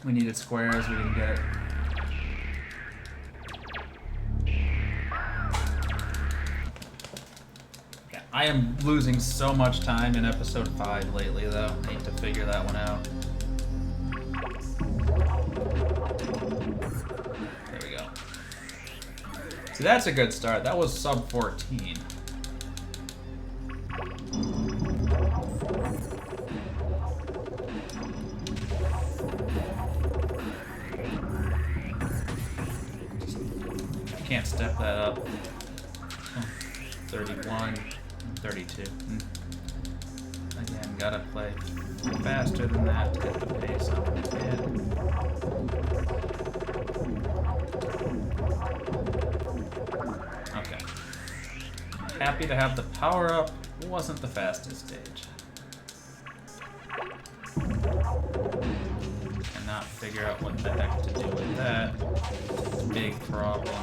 We needed squares, we didn't get it. Yeah, I am losing so much time in episode 5 lately, though. I need to figure that one out. There we go. See, that's a good start. That was sub 14. Can't step that up. Oh, 31, 32. Again, gotta play faster than that to get the pace up. Okay. Happy to have the power up. Wasn't the fastest stage. Cannot figure out what the heck to do with that. Big problem.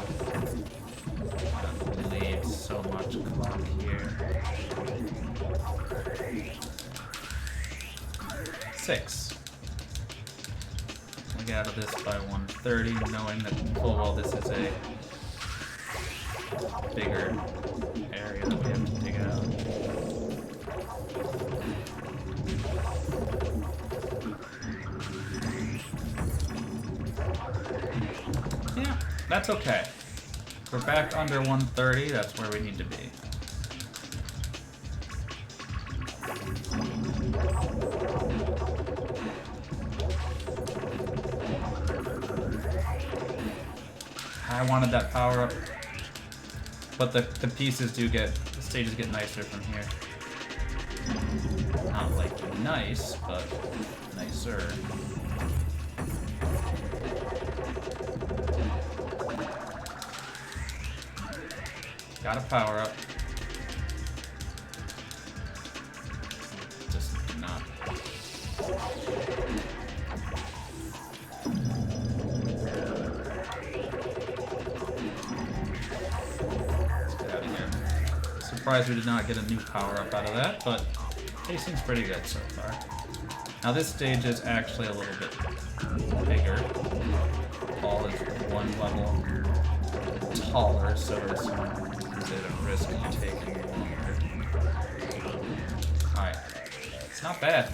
Leave so much clock here. 6. We get out of this by 130, knowing that full well this is a bigger area that we have to dig out. Yeah, that's okay. We're back under 130, that's where we need to be. I wanted that power up, but the pieces do get, the stages get nicer from here. Not like nice, but nicer. Got a power up. Just not. Let's get out of here. Surprised we did not get a new power up out of that, but pacing's pretty good so far. Now this stage is actually a little bit bigger. Ball is one level taller, so there's a bit of risk you taking longer. Alright. It's not bad.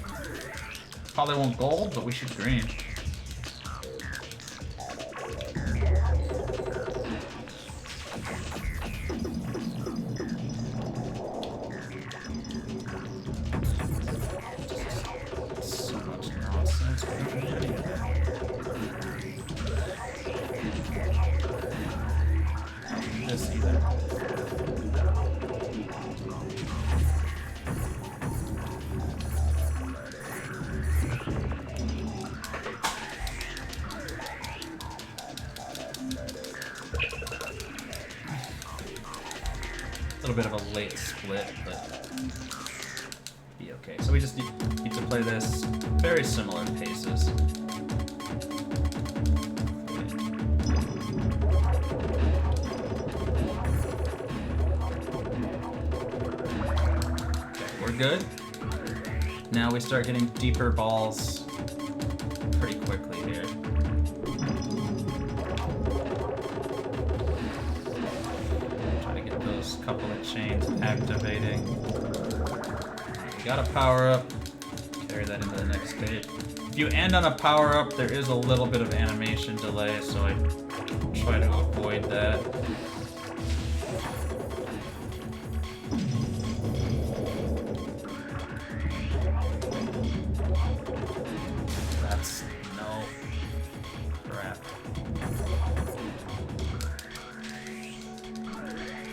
Probably won't gold, but we should green. So much nonsense. This either. A little bit of a late split, but be okay. So we just need to play this very similar paces. Good. Now we start getting deeper balls pretty quickly here. Try to get those couple of chains activating. We got a power up. Carry that into the next stage. If you end on a power up, there is a little bit of animation delay, so I try to avoid that.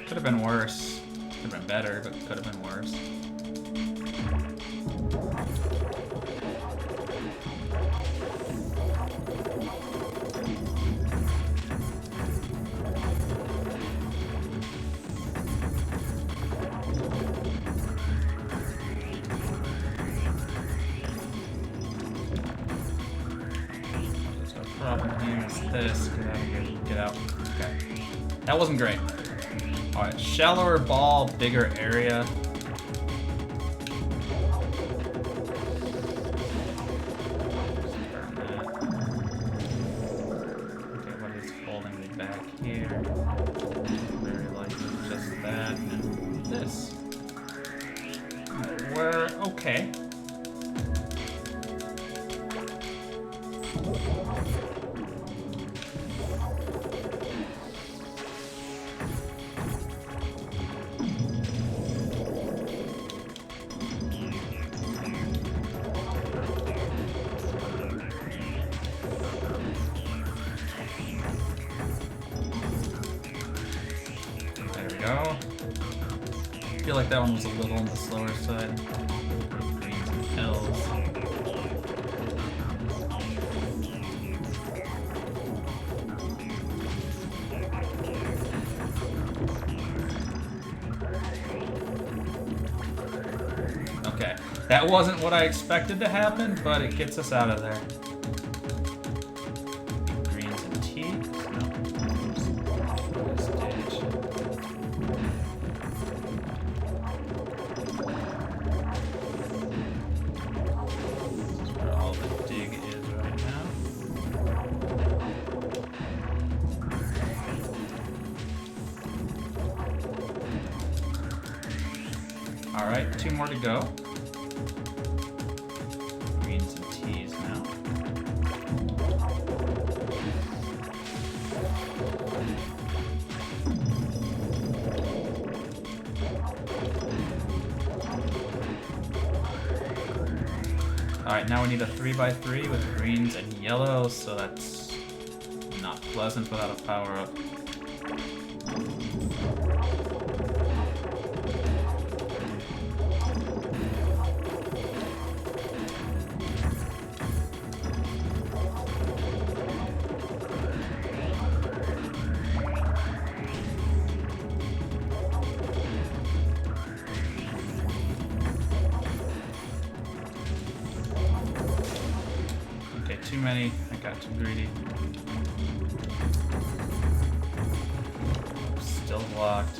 Could have been worse. Could have been better, but could have been worse. So the problem here is this. Get out of here. Get out. Okay. That wasn't great. Alright, shallower ball, bigger area. feel like that one was a little on the slower side. Greens and L's. Okay, that wasn't what I expected to happen, but it gets us out of there. Greens and T. Alright, 2 more to go. Greens and T's now. Alright, now we need a 3x3 with greens and yellows, so that's not pleasant without a power-up. Too many. I got too greedy. Still blocked.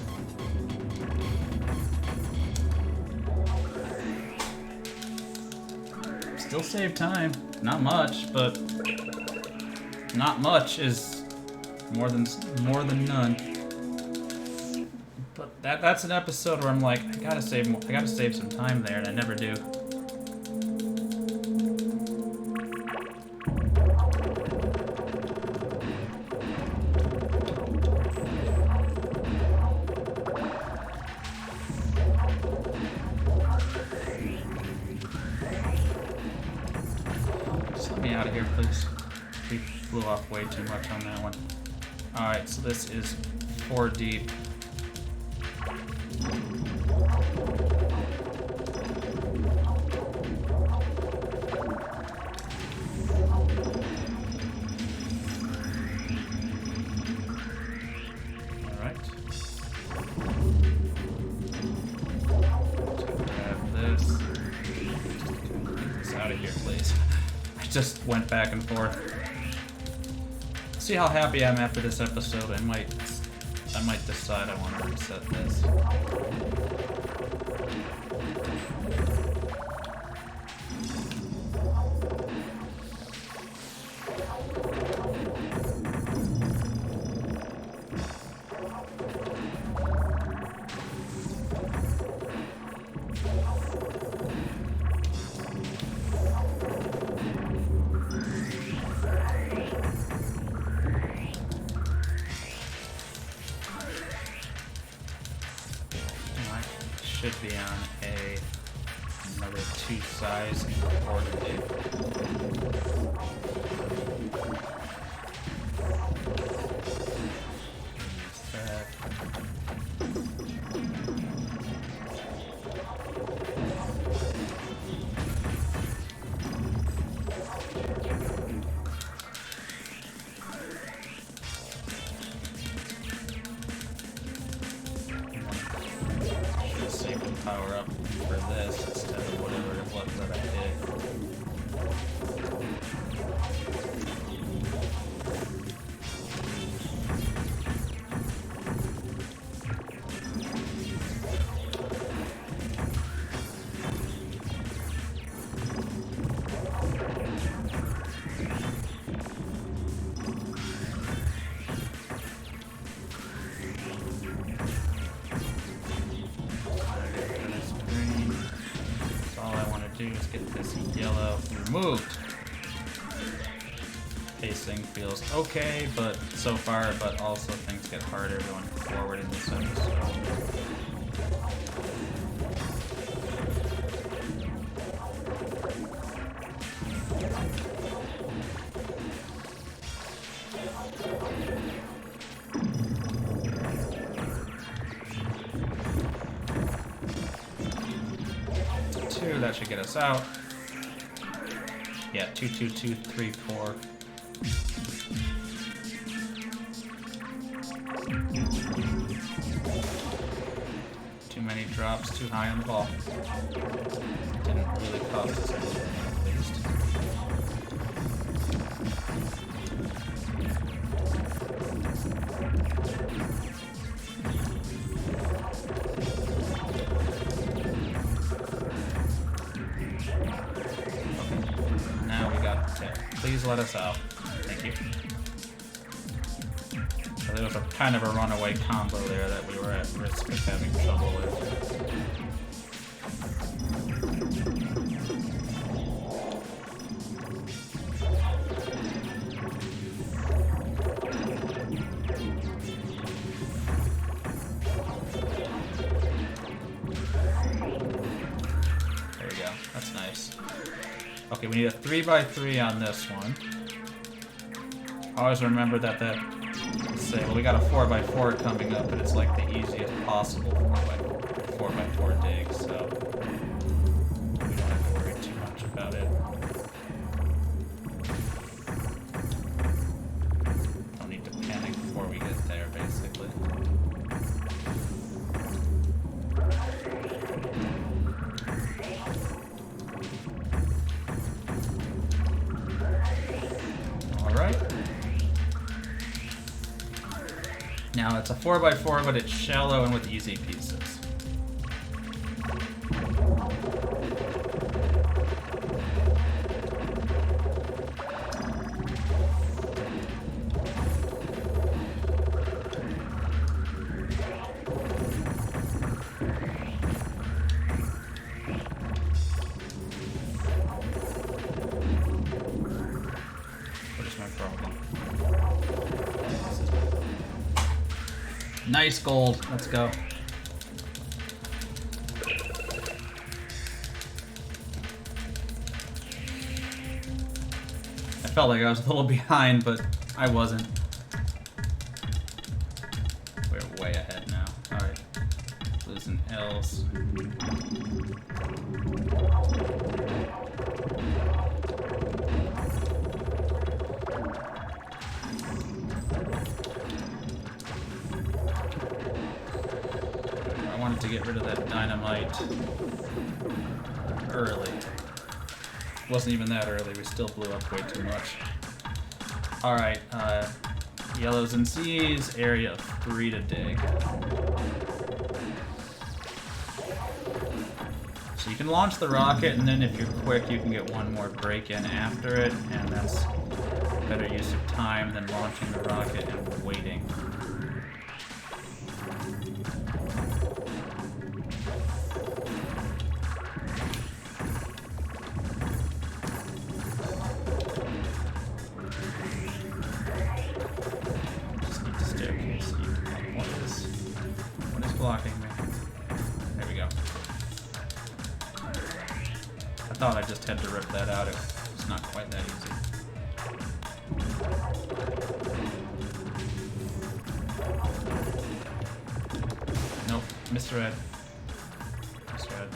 Still save time. Not much, but not much is more than none. But that's an episode where I'm like, I gotta save some time there, and I never do. Me out of here, please. We flew off way too much on that one. Alright, so this is 4 deep. Alright. Grab this. Get this out of here, please. Just went back and forth. See how happy I am after this episode. I might decide I want to reset this. Should be on another 2 size order date. Power up for this instead of whatever it was that I did. Just get this yellow removed. Pacing feels okay, but so far, but also things get harder going forward in this episode. get us out. Yeah, 2, 2, 2, 3, 4. Too many drops, too high on the ball. Didn't really cost us anything, at least. Okay. Now we got the tip. Please let us out. Thank you. So there was a kind of a runaway combo there that we were at risk of having trouble with. There we go. That's nice. Okay, we need a 3x3 on this one. Always remember that say, well, we got a 4x4 coming up, but it's like the easiest possible 4x4 dig, so we don't have to worry too much about it. Don't need to panic before we get there, basically. Alright. Now it's a 4x4, but it's shallow and with easy pieces. What is my problem? Nice gold. Let's go. I felt like I was a little behind, but I wasn't. We're way ahead now. Alright. Losing L's. I wanted to get rid of that dynamite early. Wasn't even that early, we still blew up way too much. Alright, yellows and C's, area of 3 to dig. So you can launch the rocket, and then if you're quick, you can get one more break in after it, and that's better use of time than launching the rocket and waiting. Blocking me. There we go. I thought I just had to rip that out. It's not quite that easy. Nope. Misread. Misread.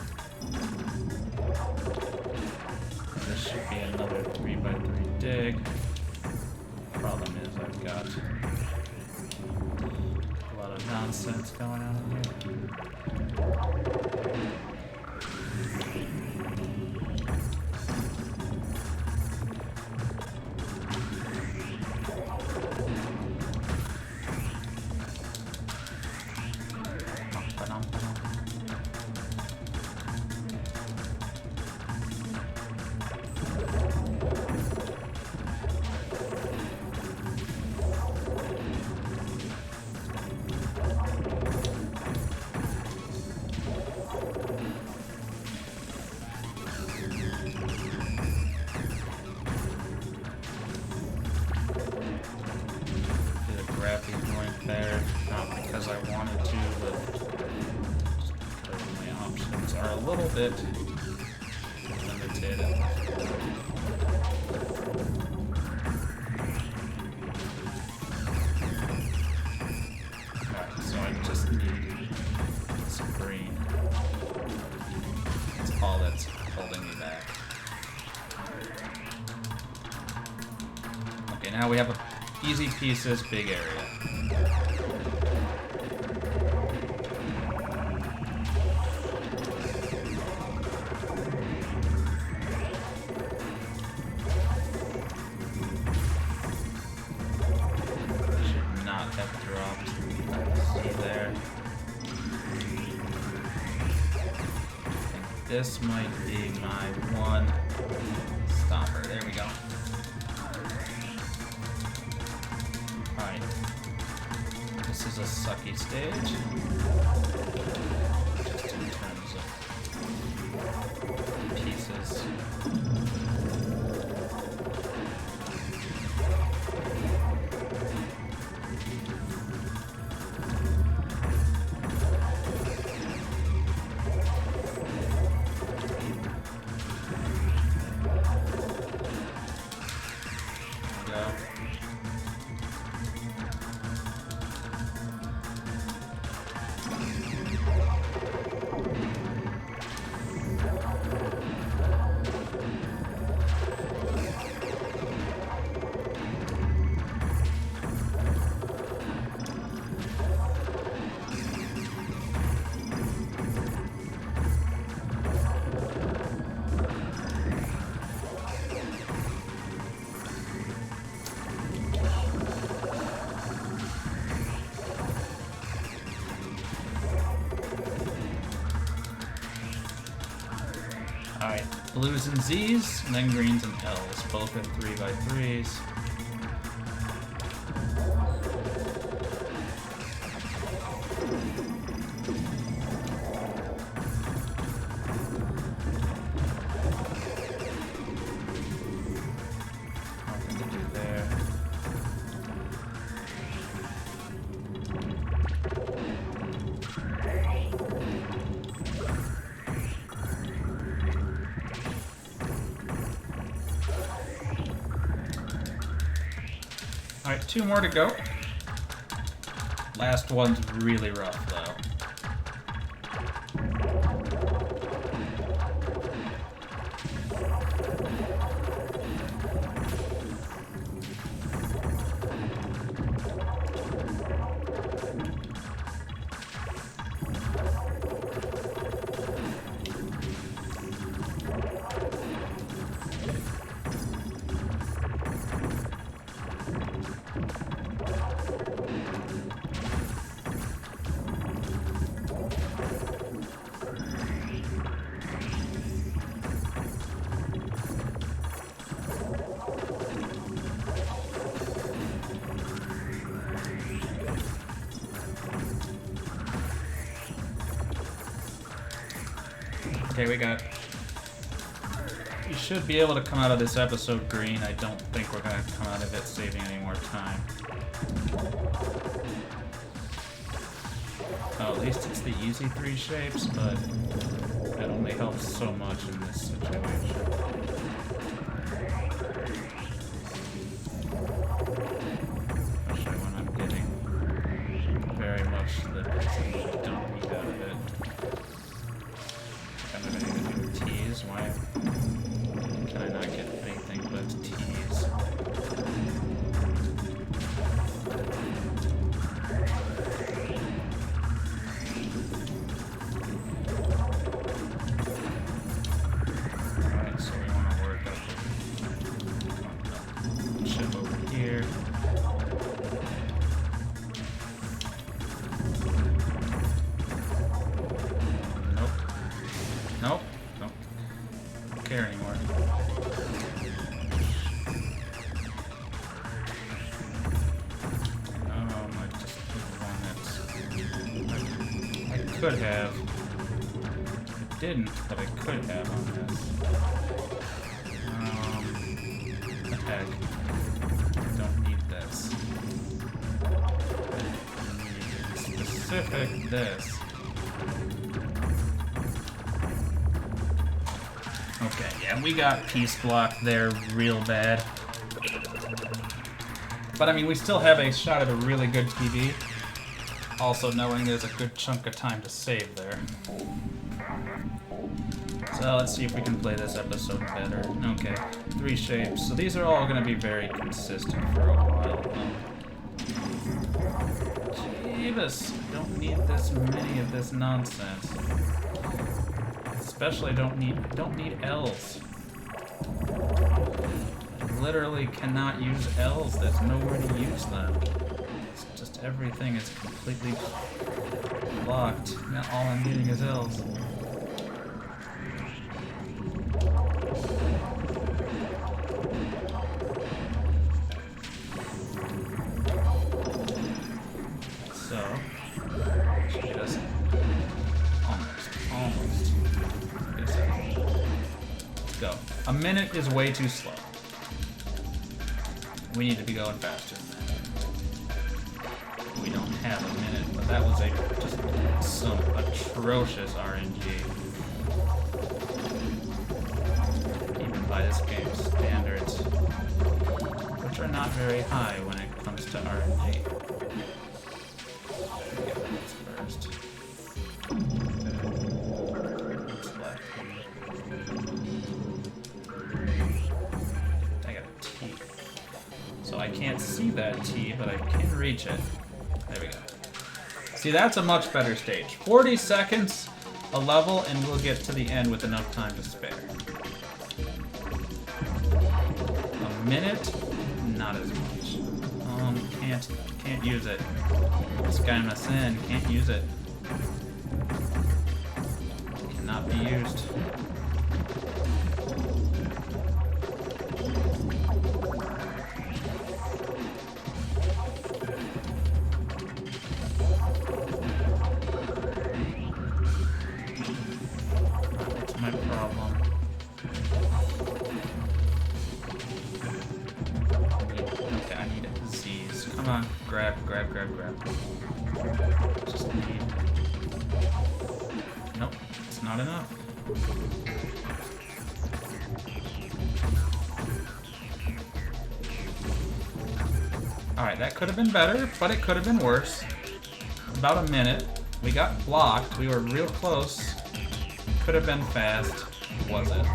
This should be another 3x3 dig. Problem is I've got a lot of nonsense going on in here. There, not because I wanted to, but just because my options are a little bit limited. Alright, so I just need some green. That's all that's holding me Now we have a easy pieces, big area. Should not have dropped. See there. I think this might be my one stopper. There we go. Alright. This is a sucky stage. Just in terms of pieces. Alright, blues and Z's, and then greens and L's, both at 3x3s. Nothing to do there. Alright, 2 more to go. Last one's really rough, though. Okay, we should be able to come out of this episode green. I don't think we're gonna come out of it saving any more time. Oh, at least it's the easy 3 shapes, but that only helps so much in this situation. Especially when I'm getting very much the percentage I don't need out of it. Kind of anything with T's. Why can I not get anything but T's? Alright, so we want to work up the ship over here. Nope. Don't care anymore. I just did one that's... I could have. I didn't, but I could have on this. The heck. I don't need this. I need specific this. Okay, yeah, we got piece block there real bad. But I mean, we still have a shot at a really good TV. Also knowing there's a good chunk of time to save there. So let's see if we can play this episode better. Okay, 3 shapes. So these are all going to be very consistent for a while. Jeebus, don't need this many of this nonsense. Especially don't need L's. I literally cannot use L's. There's nowhere to use them. It's just everything is completely blocked. Now all I'm needing is L's. A minute is way too slow. We need to be going faster than that. We don't have a minute, but that was just some atrocious RNG. Even by this game's standards, which are not very high when it comes to RNG. Get this first. What's left? I can't see that T, but I can reach it. There we go. See, that's a much better stage. 40 seconds a level, and we'll get to the end with enough time to spare. A minute? Not as much. Can't use it. This guy in my sin can't use it. Cannot be used. Grab. Just need... Nope, it's not enough. Alright, that could have been better, but it could have been worse. About a minute. We got blocked. We were real close. Could have been fast. Wasn't.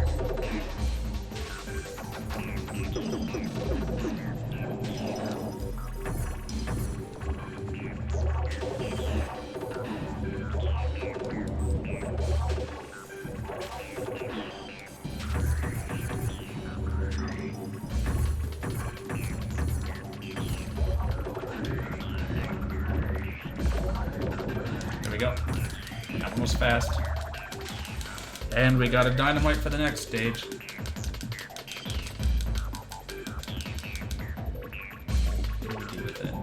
Go. That one was fast. And we got a dynamite for the next stage. What do we do with it?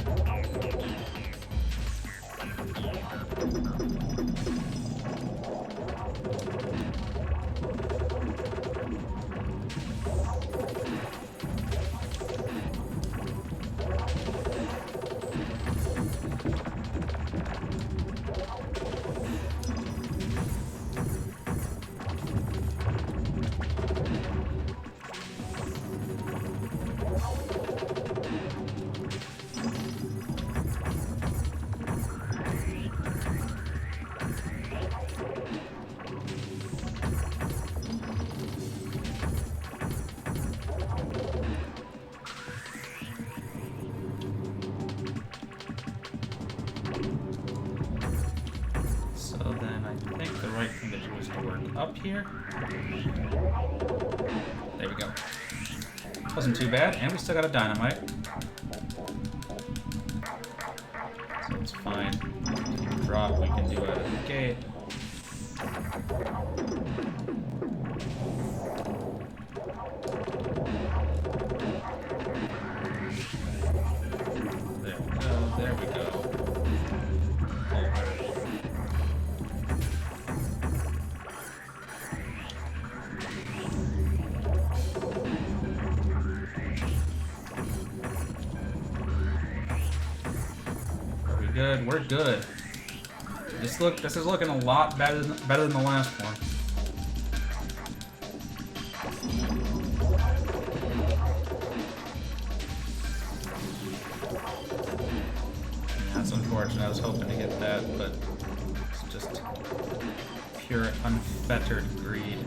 Right thing to do is to work up here. There we go. Wasn't too bad, and we still got a dynamite. So it's fine. Drop we can do out of the gate. There we go. Good, we're good. This is looking a lot better than the last one. Yeah, that's unfortunate. I was hoping to get that, but it's just pure unfettered greed.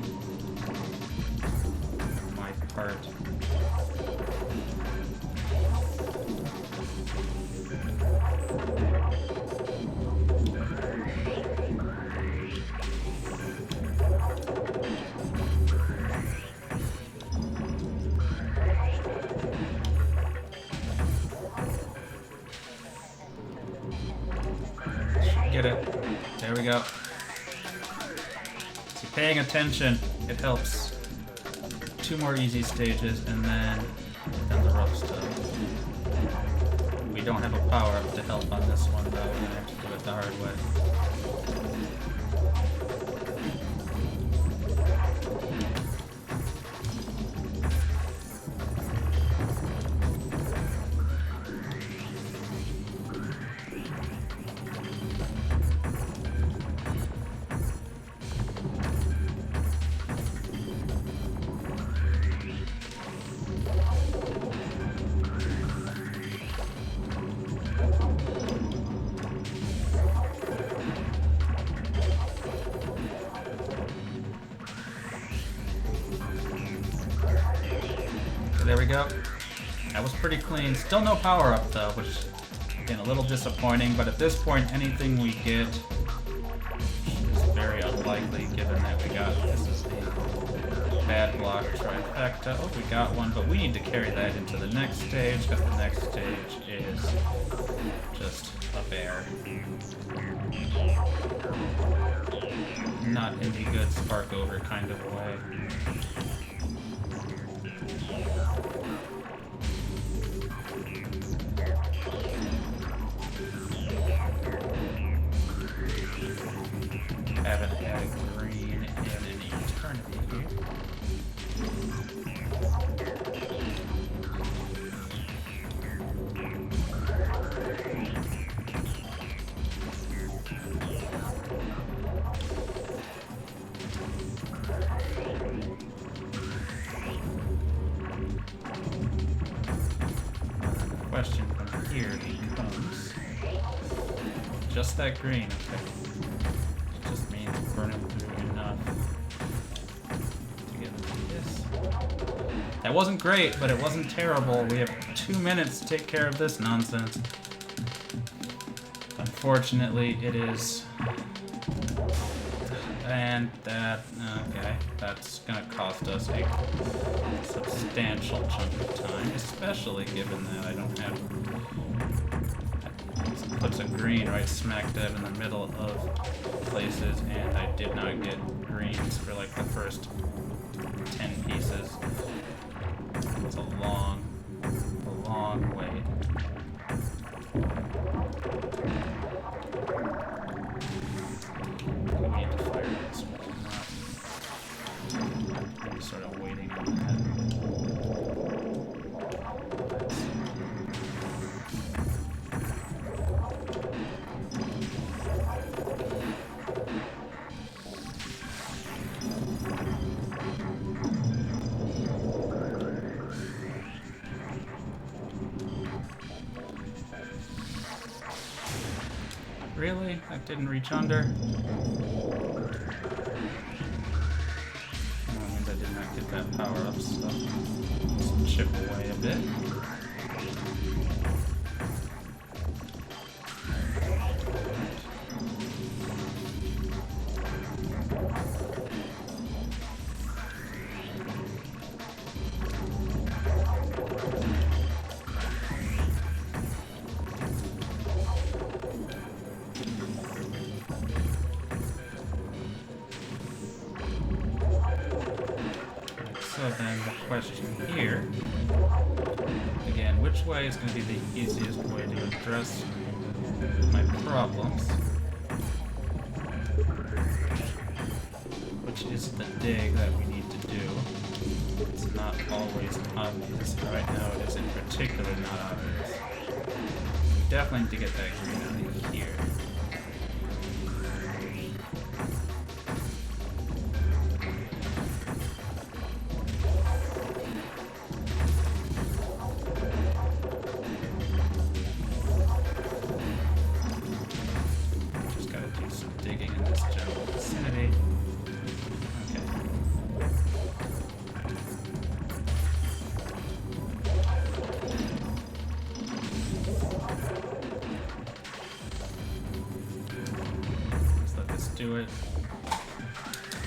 Get it. There we go. So paying attention, it helps. 2 more easy stages, and then the rough stuff. We don't have a power-up to help on this one, though. We're gonna have to do it the hard way. There we go. That was pretty clean. Still no power up though, which again a little disappointing, but at this point anything we get is very unlikely given that we got this is the bad block trifecta. Oh, we got one, but we need to carry that into the next stage, because the next stage is just a bear. Not in the good spark over kind of way. Haven't had a green in an eternity here. The question from here becomes just that green, okay. Just means burning through enough to get into this. That wasn't great, but it wasn't terrible. We have 2 minutes to take care of this nonsense. Unfortunately, it is. And that, okay, that's gonna cost us a substantial chunk of time, especially given that I don't have. Puts a green right smack dab in the middle of places, and I did not get greens for like the first 10 pieces. It was a long wait. We need to fire this one, I'm sort of waiting on that. Really? That didn't reach under? That means I did not get that power up, so let's chip away a bit. So then the question here, again, which way is going to be the easiest way to address my problems? Which is the dig that we need to do. It's not always obvious. Right now it is in particular not obvious. We definitely need to get that green out of here. Digging in this general vicinity. Okay.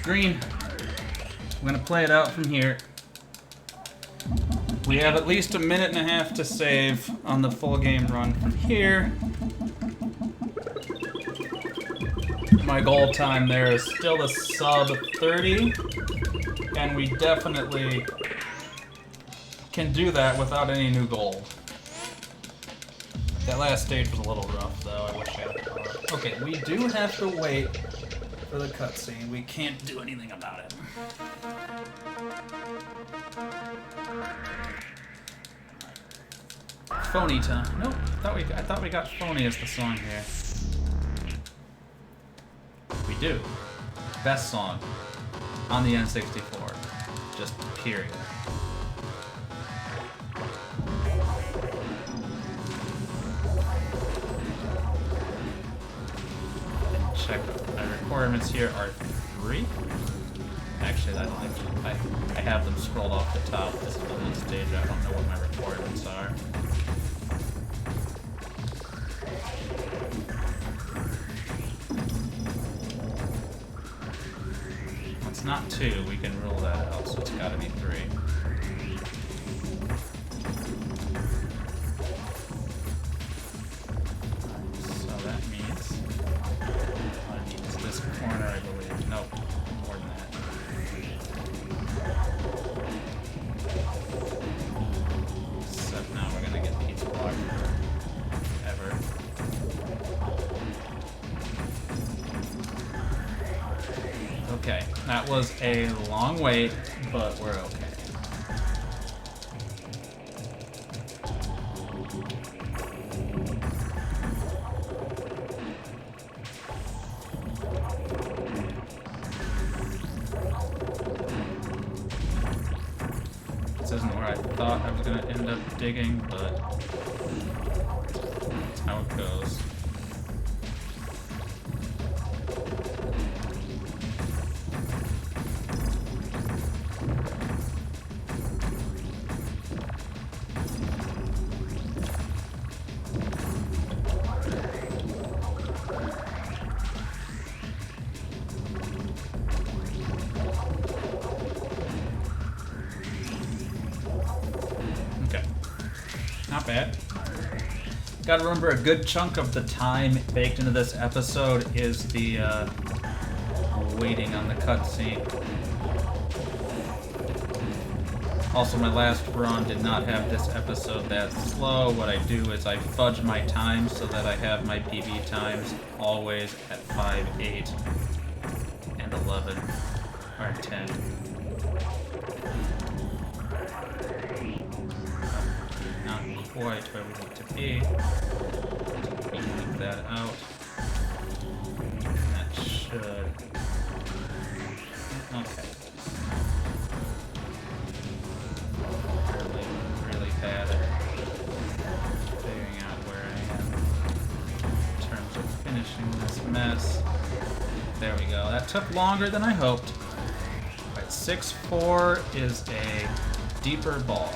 Green. I'm gonna play it out from here. We have at least a minute and a half to save on the full game run from here. My goal time there is still a sub 30, and we definitely can do that without any new gold. That last stage was a little rough, though. I wish I had power. Okay, we do have to wait for the cutscene. We can't do anything about it. Phony time. Nope. I thought we got Phony as the song here. We do. Best song on the N64. Just period. Check. My requirements here are 3. Actually, I have them scrolled off the top. This is the one stage. I don't know what my requirements are. It's not 2. We can rule that out, so it's got to be 3. So that means this corner, I believe. Nope, more than that. Except now we're gonna get pizza block forever. Okay, that was a long wait, but we're okay. This isn't where I thought I was going to end up digging, but that's how it goes. Not bad. Gotta remember, a good chunk of the time baked into this episode is the waiting on the cutscene. Also, my last run did not have this episode that slow. What I do is I fudge my times so that I have my PB times always at 5, 8, and 11, or 10. Quite where we need to be. Leave that out. That should. Okay. Really bad at figuring out where I am in terms of finishing this mess. There we go. That took longer than I hoped. Alright, 6-4 is a deeper ball.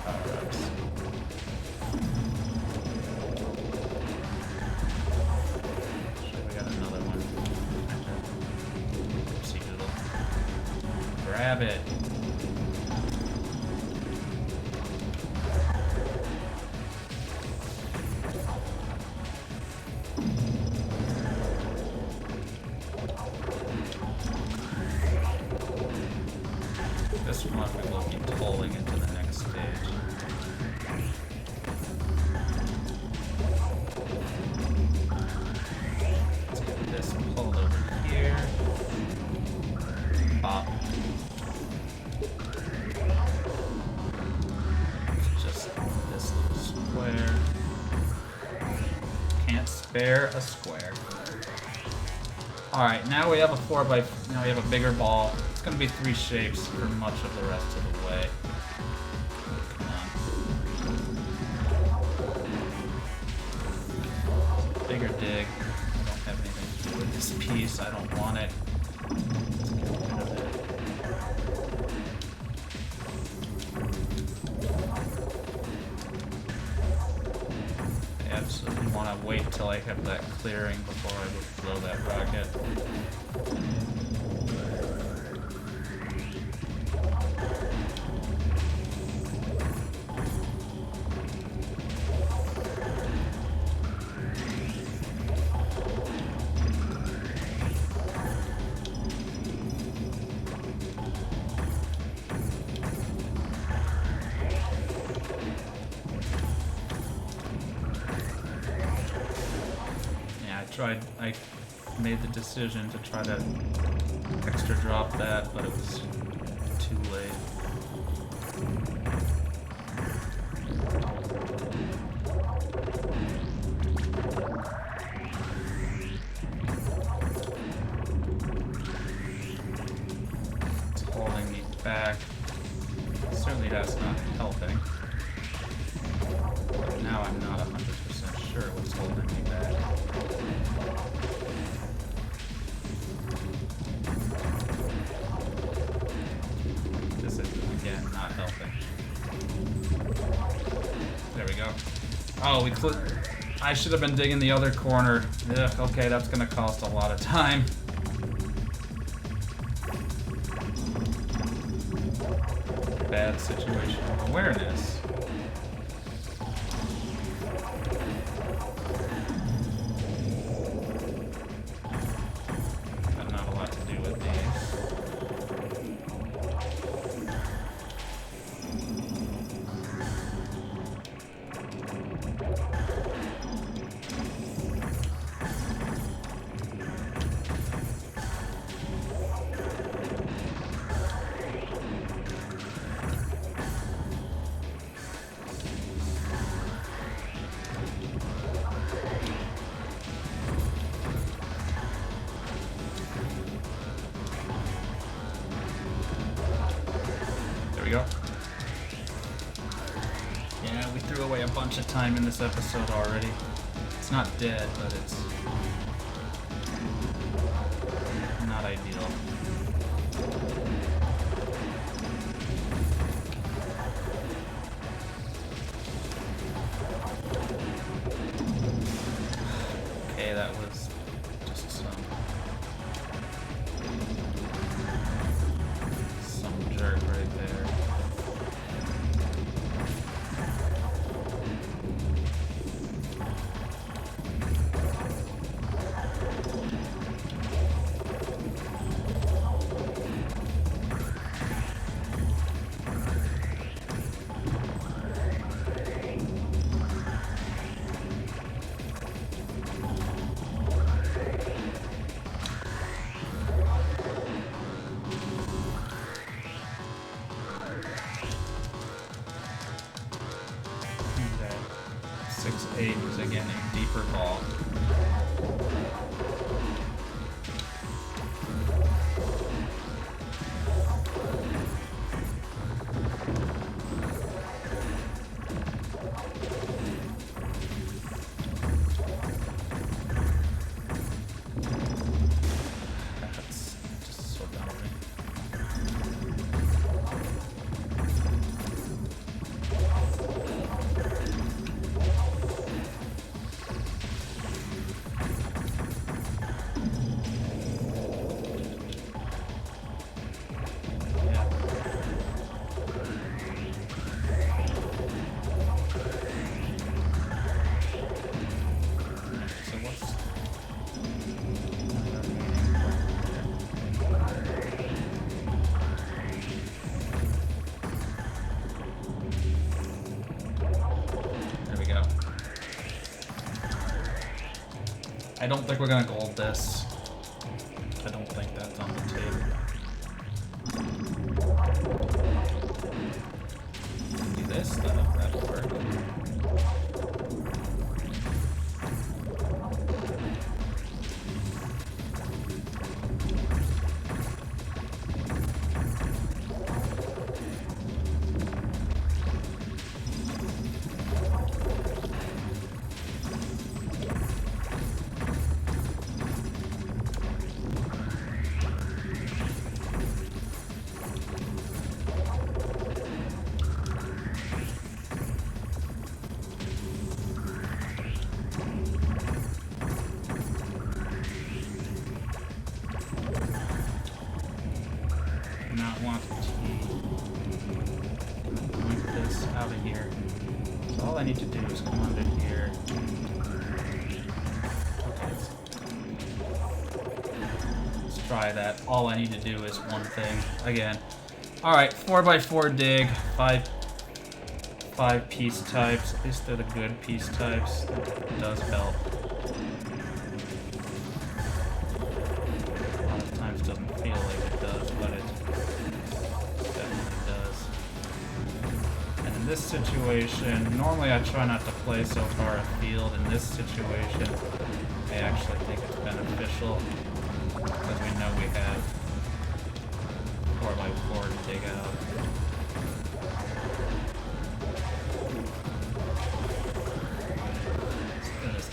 Power-ups. We got another one. Oopsie doodle. Grab it. This one we will be pulling into the next stage. Let's get this pulled over here. Pop. Just this little square. Can't spare a square. Alright, now we have a 4x. Now we have a bigger ball. It's going to be 3 shapes for much of the rest of the way. Come on. Bigger dig. I don't have anything to do with this piece. I don't want it. Let's get rid of it. I absolutely want to wait till I have that clearing before I would throw that rocket. I made the decision to try to extra drop that, but it was too late. It's holding me back. Certainly that's not helping. But now I'm not 100% sure what's holding me back. Not helping. There we go. Oh, I should have been digging the other corner. Ugh, okay, that's gonna cost a lot of time. Bad situational awareness. But not a lot to do with these. We go. Yeah, we threw away a bunch of time in this episode already. It's not dead, but it's not ideal. Okay, that was just some jerk right there. Okay. 6-8 is again a deeper ball. That's just so dumb of me. I don't think we're gonna gold this. I don't think that's on the table. Do this, that'll work. not want T. Point this out of here. So all I need to do is come under here. Okay. Let's try that. All I need to do is one thing. Again. Alright, 4x4 dig. Five piece types. At least they're the good piece types. That does help. A lot of times doesn't feel like it does, but it definitely does. And in this situation, normally I try not to play so far afield. In this situation, I actually think it's beneficial because we know we have 4x4 to dig out.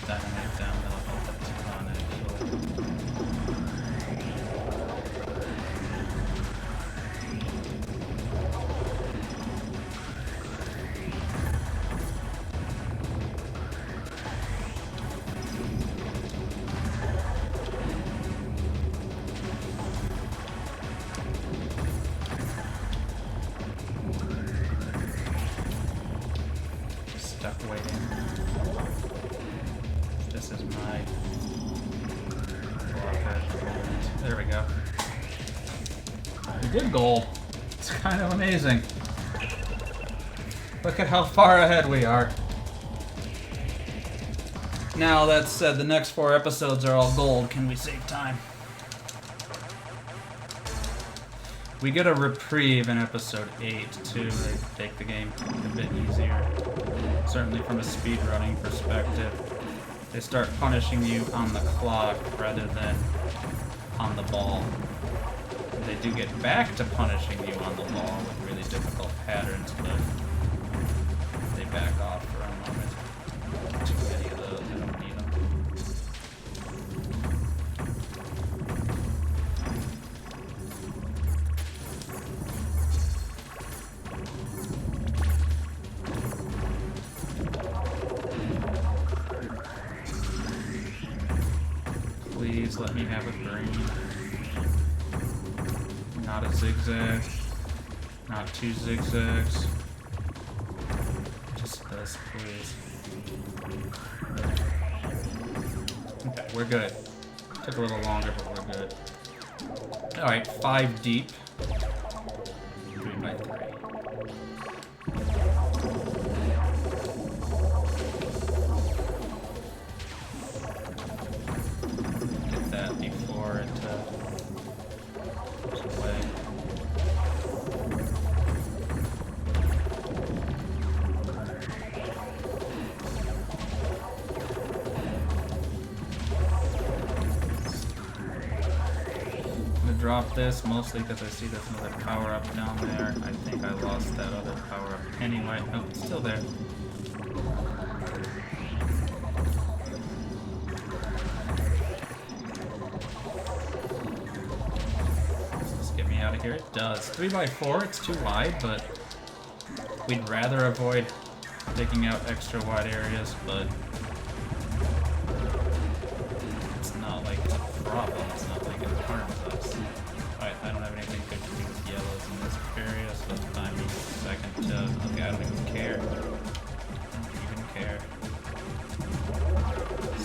Dynamite down, that'll help a ton actually. Stuck waiting. This is my blocker. There we go. We did gold. It's kind of amazing. Look at how far ahead we are. Now that said, the next 4 episodes are all gold. Can we save time? We get a reprieve in episode 8 too. They take the game a bit easier. Certainly from a speedrunning perspective. They start punishing you on the clock rather than on the ball. They do get back to punishing you on the ball with really difficult patterns, but they back off for a moment. Too many of those, I don't need them. Please let me have a green. Not a zigzag. Not 2 zigzags. Just this, please. Okay, we're good. Took a little longer, but we're good. Alright, 5 deep. 3x3. Before it goes away. I'm gonna drop this mostly because I see there's another power up down there. I think I lost that other power up anyway. Oh, it's still there. Out of here. It does. 3x4, it's too wide, but we'd rather avoid digging out extra wide areas, but it's not like it's a problem. It's not like it harms us. Alright, I don't have anything good to do with yellows in this area, so let's find me a second to... Okay, I don't even care. I don't even care.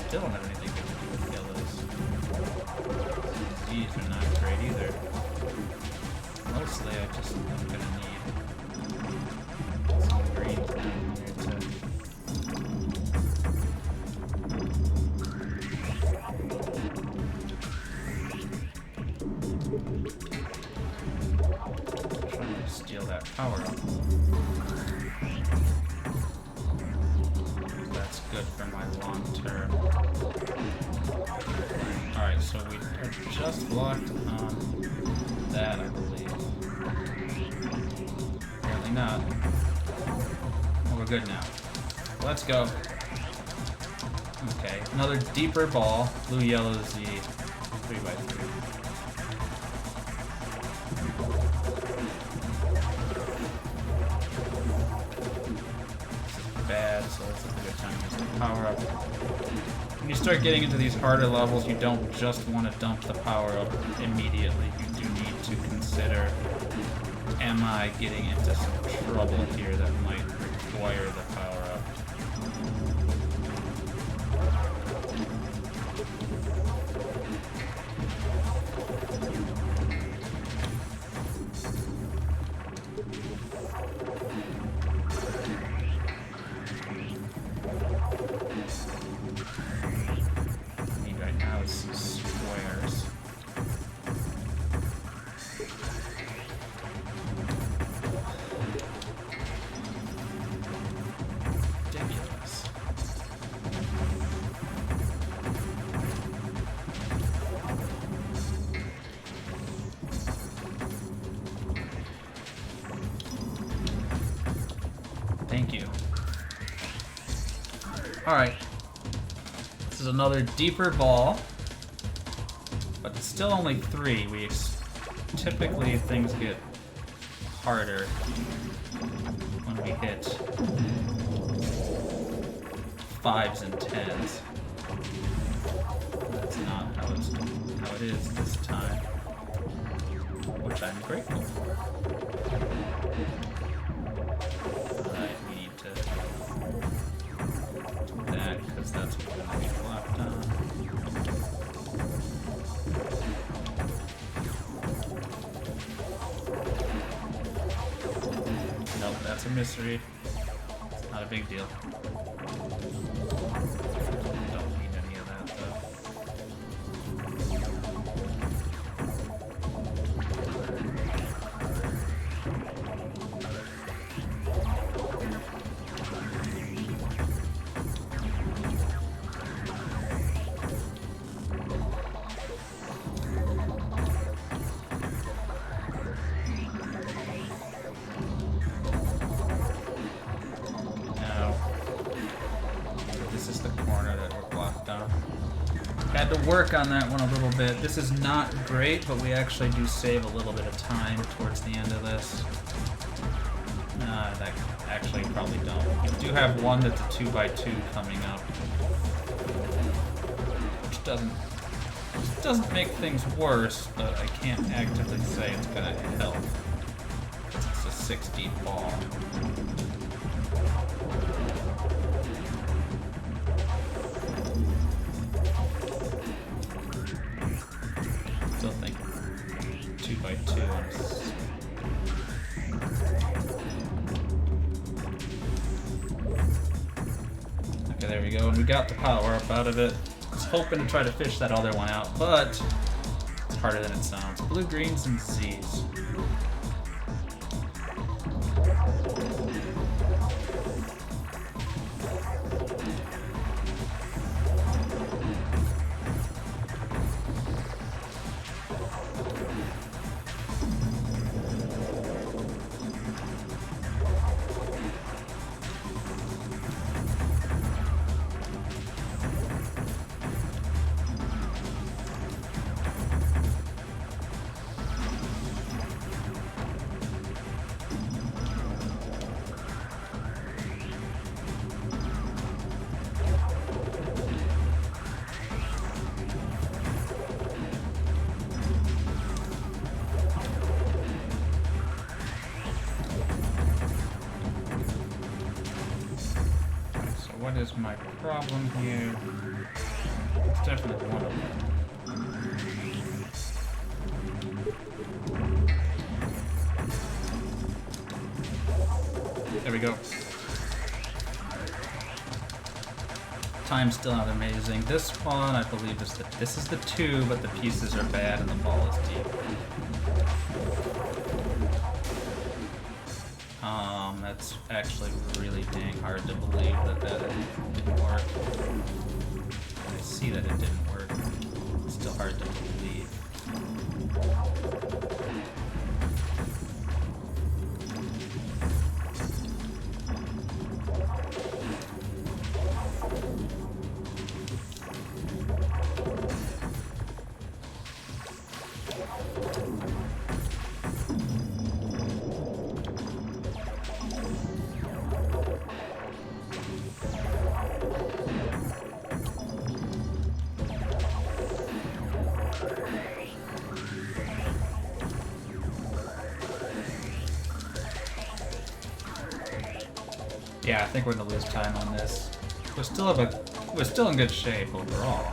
Still don't have anything good to do with yellows. These are not great either. Mostly, I just am gonna need some green down here too. Trying to steal that power up. That's good for my long term. Alright, so we are just blocked on that, I believe. Apparently not. Well, we're good now. Let's go. Okay, another deeper ball. Blue, yellow is the 3x3. This is bad, so it's a good time to use the power up. When you start getting into these harder levels, you don't just want to dump the power up immediately. You do need to consider am I getting into some trouble here that might require the power-up? What I need right now is some squares. Ridiculous. Thank you. Alright. This is another deeper ball. But it's still only 3. Typically things get harder when we hit 5s and 10s. That's not how it is this time. Which I'm grateful for. Alright, we need to do that because that's what we're going to be blocked on. Nope, that's a mystery. It's not a big deal. Don't need any of that though. Had to work on that one a little bit. This is not great, but we actually do save a little bit of time towards the end of this. That actually probably don't. You do have one that's a 2x2 coming up, which doesn't make things worse, but I can't actively say it's gonna help. It's a 6 deep ball. Still think 2x2 is... Okay, there we go, and we got the power up out of it. I was hoping to try to fish that other one out, but it's harder than it sounds. Blue, greens, and Z's. What is my problem here? It's definitely one of them. There we go. Time's still not amazing. This one, I believe, this is the 2, but the pieces are bad and the ball is deep. That's actually really dang hard to believe that didn't work. I see that it didn't work. It's still hard to believe. Yeah, I think we're gonna lose time on this. We're still in good shape overall.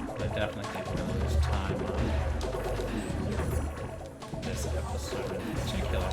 But I definitely think we're gonna lose time on this episode in particular.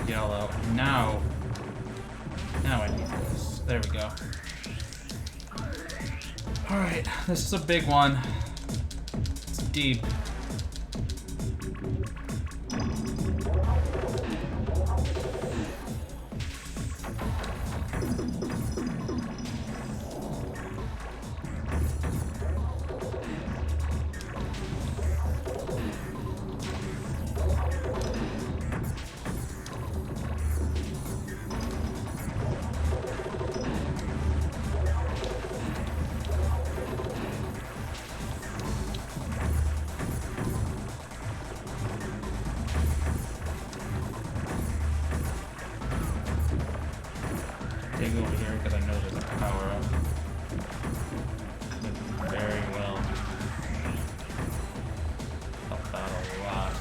Yellow. Now I need this. There we go. Alright, this is a big one. It's deep. Dig over here because I know there's a power up. Could very well help out a lot.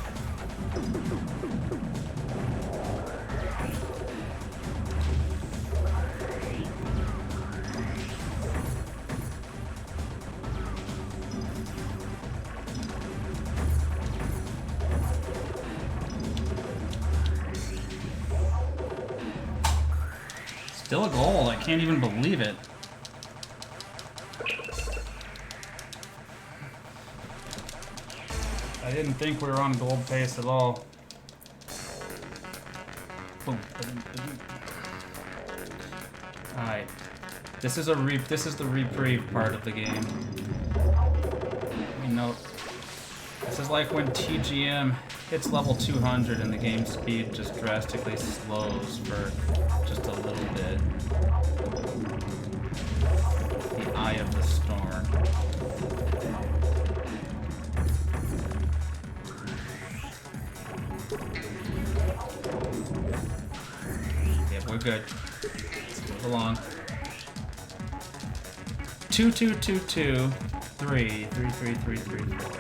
Still a gold. I can't even believe it. I didn't think we were on gold pace at all. Boom. Alright. This is the reprieve part of the game. You know, this is like when TGM hits level 200 and the game speed just drastically slows for just a little bit. The eye of the storm. Yep, we're good. Let's move along. 2 2 2 2 3 3 3 3 3 4.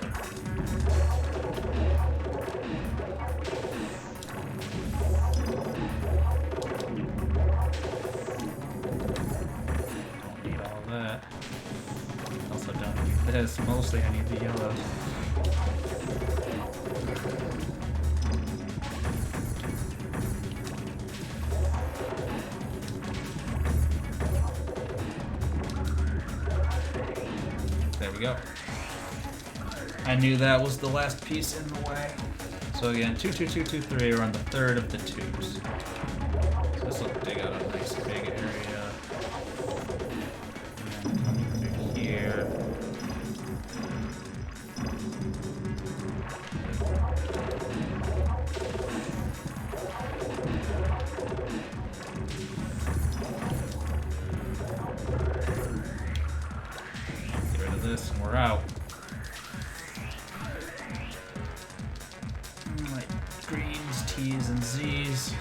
This. Mostly I need the yellow. There we go. I knew that was the last piece in the way. So again, 2 2 2 2 3. We're on the third of the twos. So this will dig out a nice big area. And then coming through here. This and we're out. Like greens, T's, and Z's.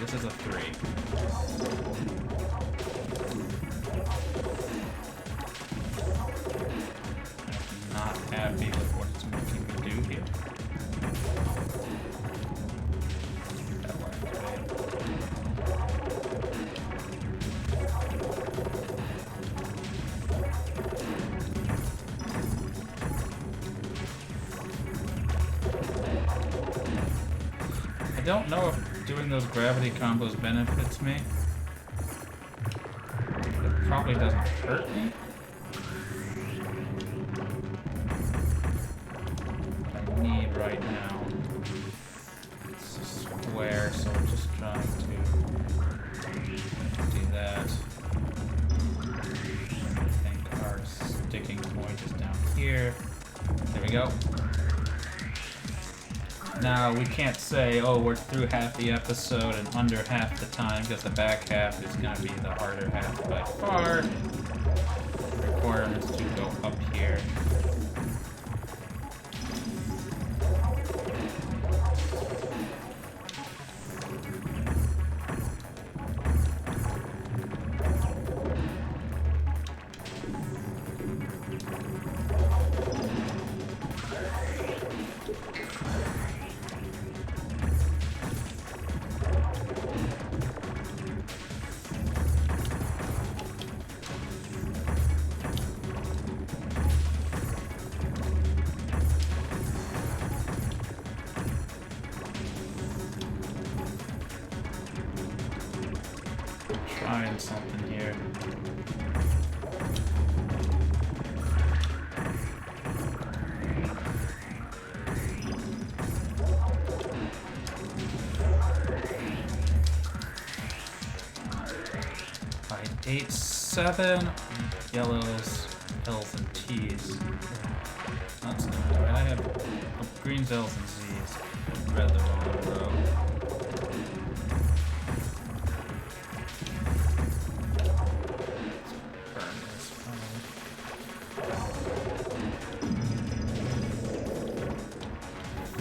This is a 3. I'm not happy with what it's making me do here. That will activate. I don't know if doing those gravity combos benefits me. It probably doesn't hurt me. What I need right now is a square, so we're just trying to do that. I think our sticking point is down here. There we go. Now, we can't say, oh, we're through half the episode and under half the time, because the back half is going to be the harder half by far. The requirements to go up here. Trying something here. Alright, 8, 7 yellows, L's, and T's. That's not right. I have greens, L's, and Z's. Read the wrong row.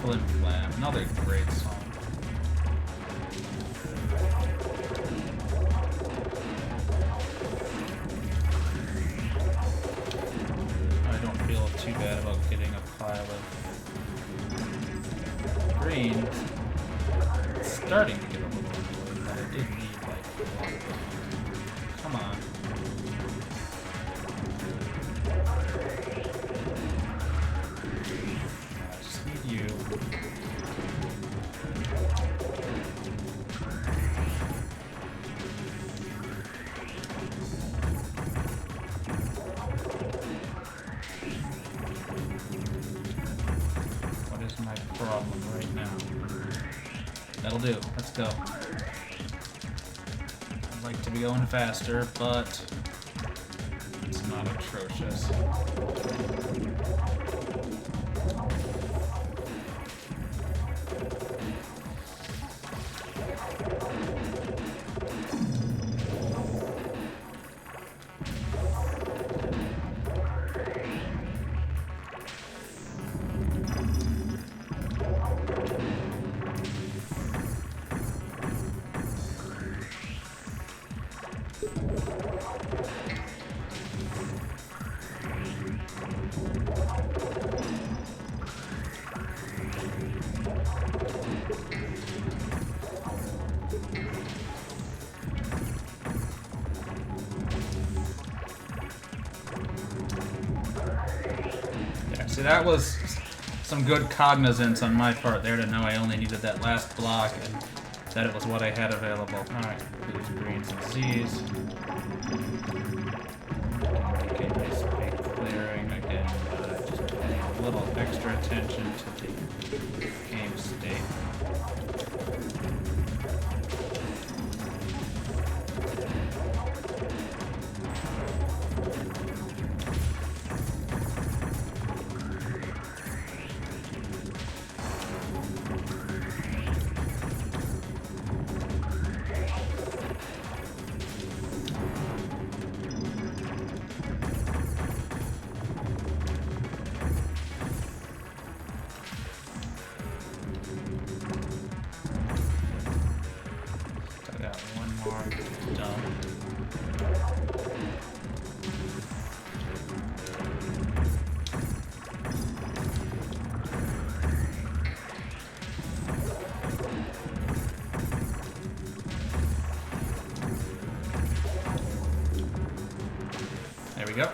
Flim Flam, another great song. I don't feel too bad about getting a pile of greens. It's starting to get a little annoying, but I did need like a lot of them. Come on. You. What is my problem right now? That'll do. Let's go. I'd like to be going faster, but it's not atrocious. See, that was some good cognizance on my part there to know I only needed that last block and that it was what I had available. Alright, blues, greens, and Z's. Okay, nice big clearing again. Just paying a little extra attention to the game state. There we go.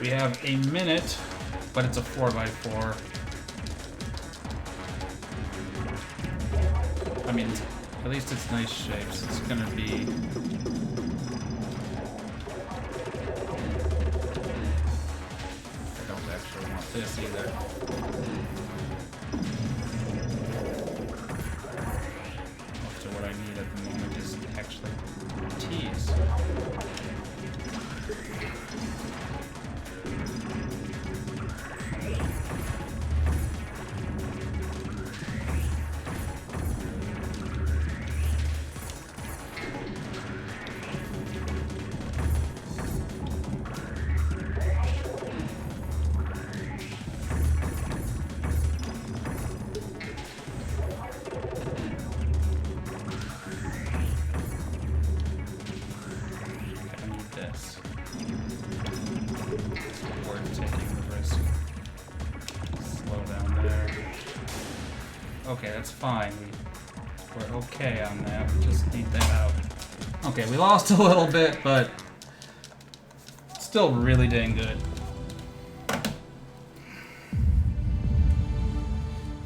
We have a minute, but it's a 4x4. I mean, at least it's nice shapes. It's gonna be... I don't actually want this either. Most of what I need at the moment is actually teas. Okay, that's fine. We're okay on that. We just need that out. Okay, we lost a little bit, but still really dang good.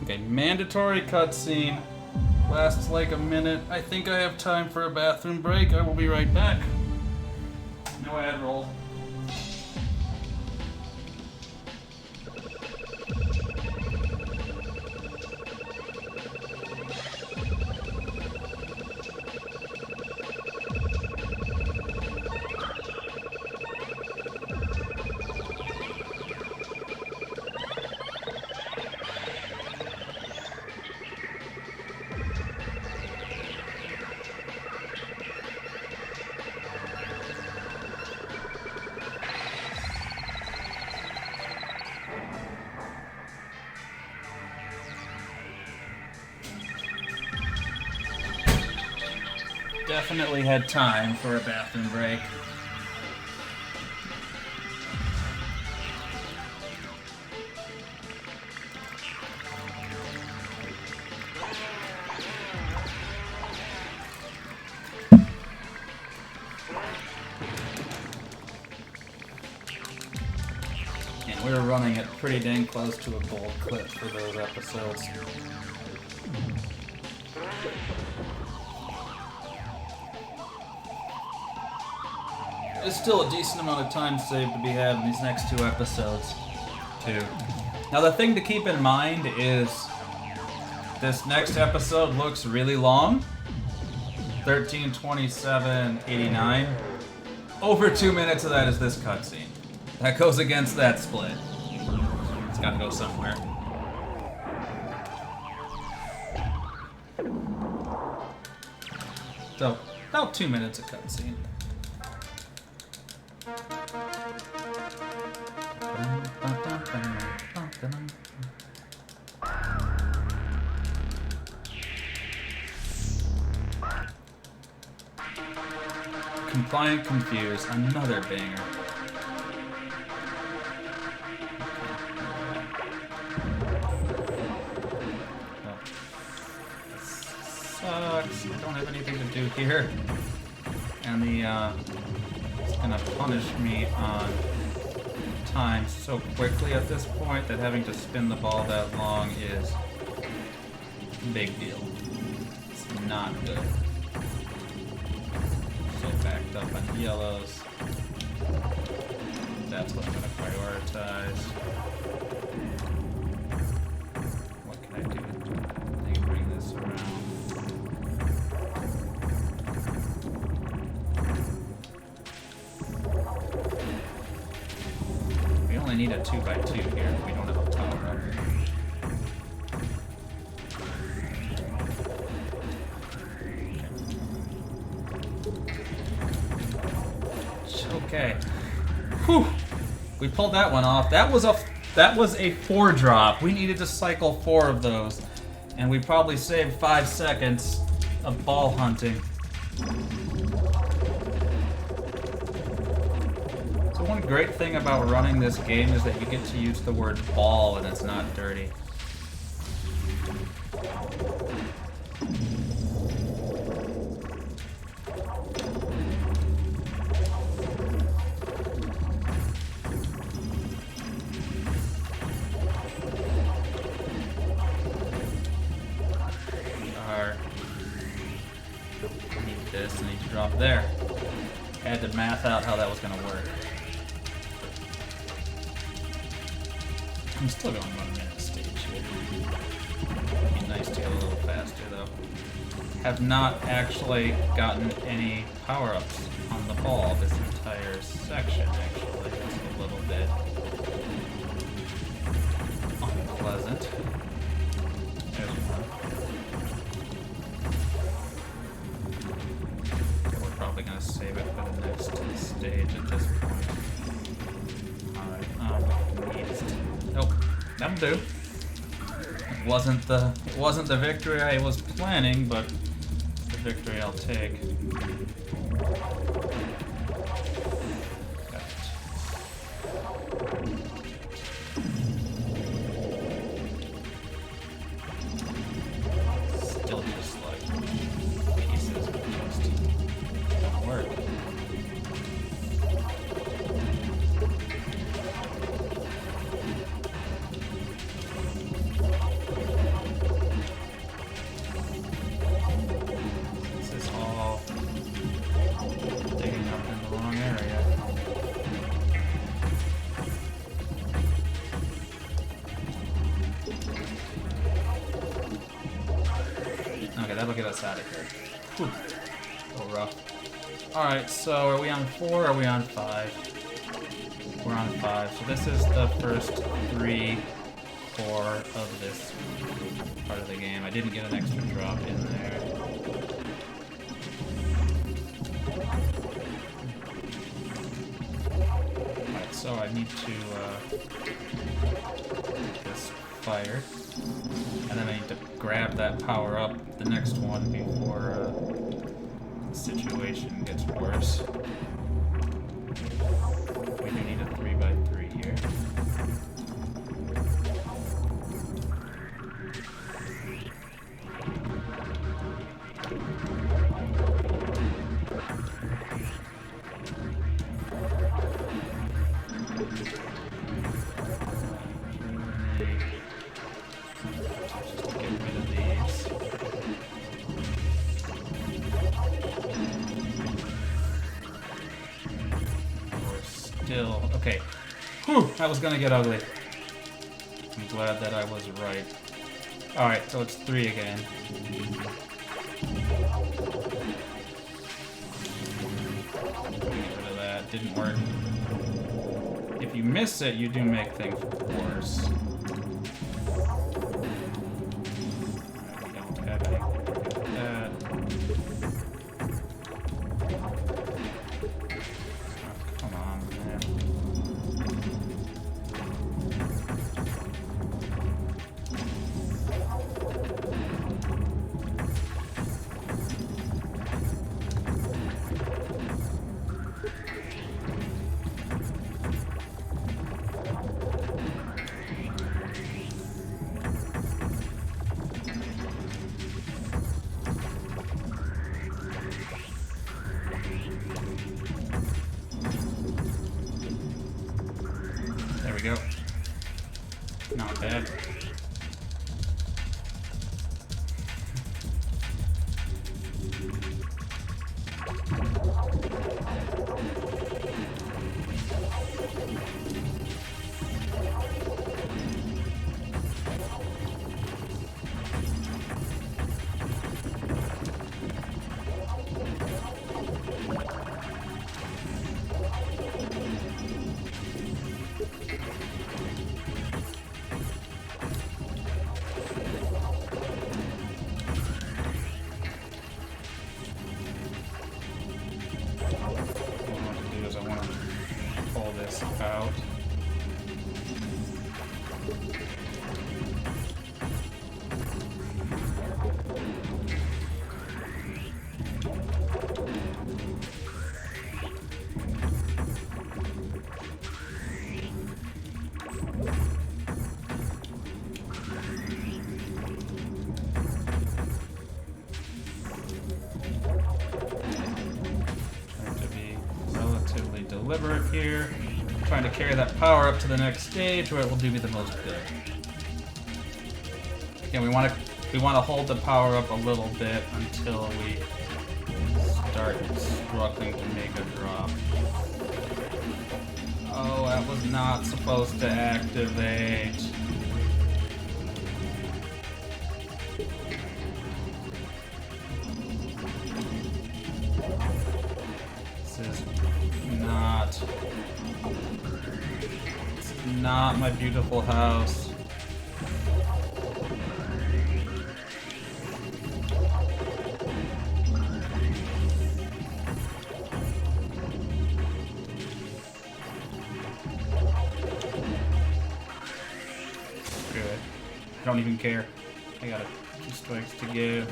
Okay, mandatory cutscene. Lasts like a minute. I think I have time for a bathroom break. I will be right back. No ad roll. Definitely had time for a bathroom break. And we were running it pretty dang close to a gold clip for those episodes. There's still a decent amount of time saved to be had in these next two episodes, too. Now, the thing to keep in mind is this next episode looks really long. 13:27:89. Over 2 minutes of that is this cutscene. That goes against that split. It's gotta go somewhere. So, about 2 minutes of cutscene. Compliant Confused, another banger. Oh. This sucks. Don't have anything to do here. And it's gonna punish me on time so quickly at this point that having to spin the ball that long is a big deal. It's not good. So backed up on yellows. That's what I'm going to prioritize. What can I do? I can bring this around. We only need a 2x2 here. We don't have a power up. Okay. Whew. We pulled that one off. That was a 4-drop. We needed to cycle 4 of those. And we probably saved 5 seconds of ball hunting. So one great thing about running this game is that you get to use the word ball and it's not dirty. there. Had to math out how that was going to work. I'm still going 1 minute stage here. It'd be nice to go a little faster though. Have not actually gotten any power-ups on the ball this entire section, actually. It's a little bit unpleasant. There's one. We're probably going to save it for the next stage at this point. Alright, nope, that'll do. It wasn't the victory I was planning, but the victory I'll take. Got it. Still just like pieces of just don't work. That'll get us out of here. Whew. A little rough. Alright, so are we on 4 or are we on 5? We're on 5. So this is the first 3, 4 of this part of the game. I didn't get an extra drop in there. Alright, so I need to get this fired. And then I need to grab that power up, the next one, before the situation gets worse. We do need a 3x3 here. Okay. Whew, that was gonna get ugly. I'm glad that I was right. Alright, so it's 3 again. Get rid of that. Didn't work. If you miss it, you do make things worse. We don't have anything like that. There we go. Not bad. Out. Trying to be relatively deliberate here. Trying to carry that power up to the next stage where it will do me the most good. Again, we want to hold the power up a little bit until we start struggling to make a drop. Oh, that was not supposed to activate. This is not my beautiful house. I don't even care. I got 2 strikes to give.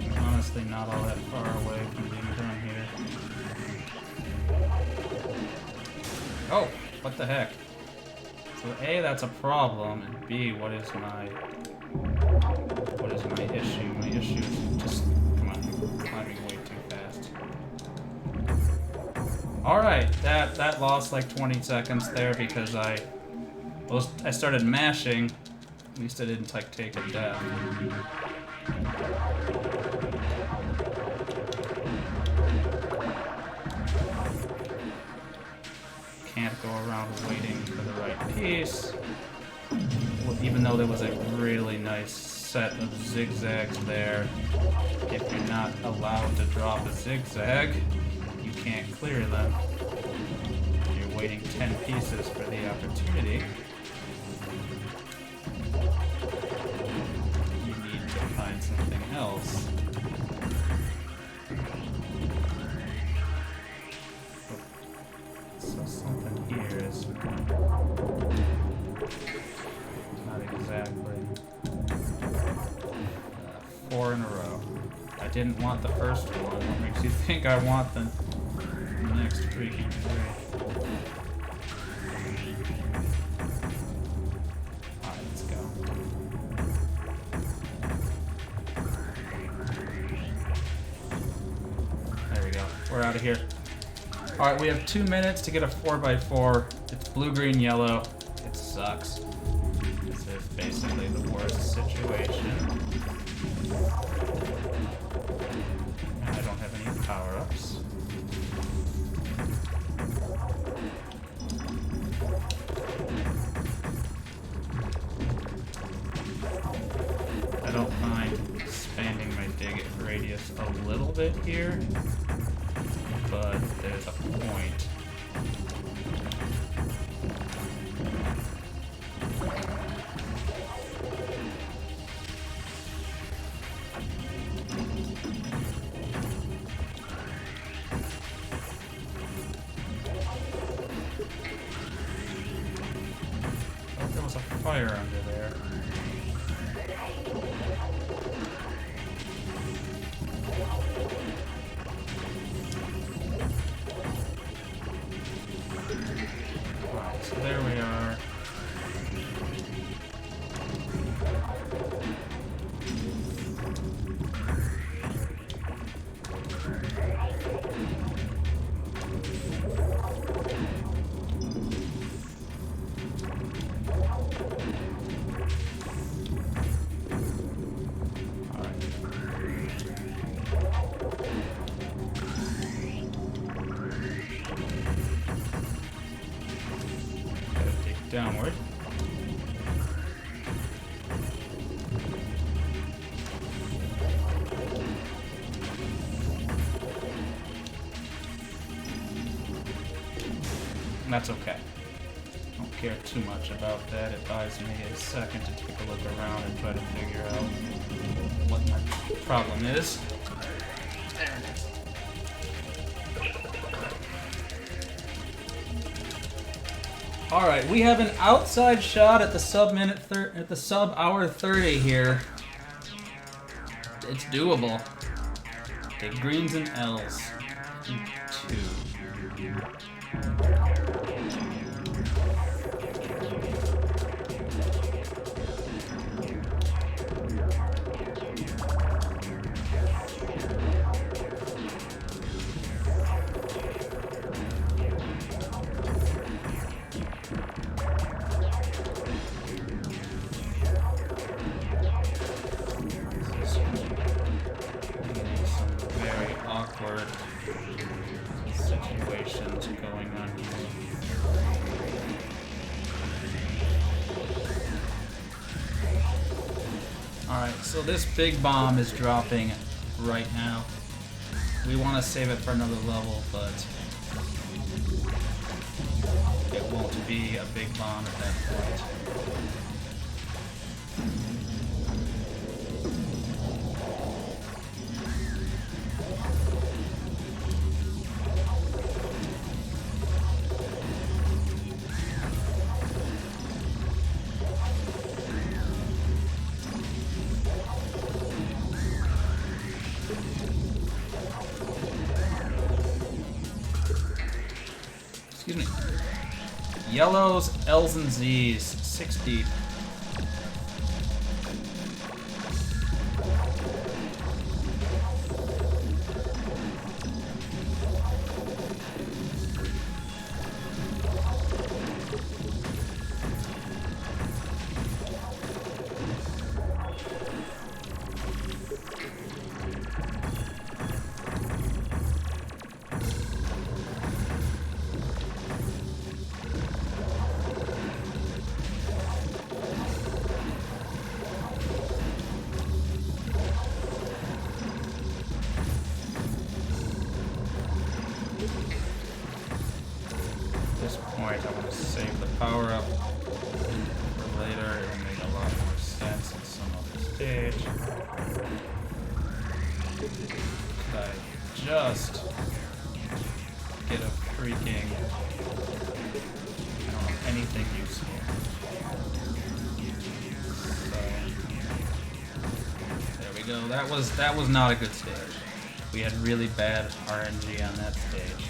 I'm honestly not all that far away from being done here. Oh, what the heck? So A, that's a problem, and B, what is my issue? My issue is just, come on, I'm climbing way too fast. Alright, that lost like 20 seconds there because I started mashing. At least I didn't like take a death. Can't go around waiting for the right piece. Well, even though there was a really nice set of zigzags there, if you're not allowed to drop a zigzag, you can't clear them. You're waiting 10 pieces for the opportunity. Find something else. So something here is not exactly 4 in a row. I didn't want the first one. What makes you think I want the next freaking 3? Alright, let's go. We're out of here. Alright, we have 2 minutes to get a 4x4. It's blue, green, yellow. It sucks. This is basically the worst situation. And I don't have any power-ups. I don't mind expanding my dig radius a little bit here, but there's a point. Oh, there was a fire under there. So there we are. Downward. And that's okay. Don't care too much about that. It buys me a second to take a look around and try to figure out what my problem is. There it is. All right, we have an outside shot at the sub hour 30 here. It's doable. Okay, greens and L's. 2. Alright, so this big bomb is dropping right now. We want to save it for another level, but it won't be a big bomb at that point. Excuse me. Yellows, L's, and Z's. 6 deep. I want to save the power up for later. It will make a lot more sense in some other stage. Could I just get a freaking, I don't know, anything useful? So there we go. That was not a good stage. We had really bad RNG on that stage.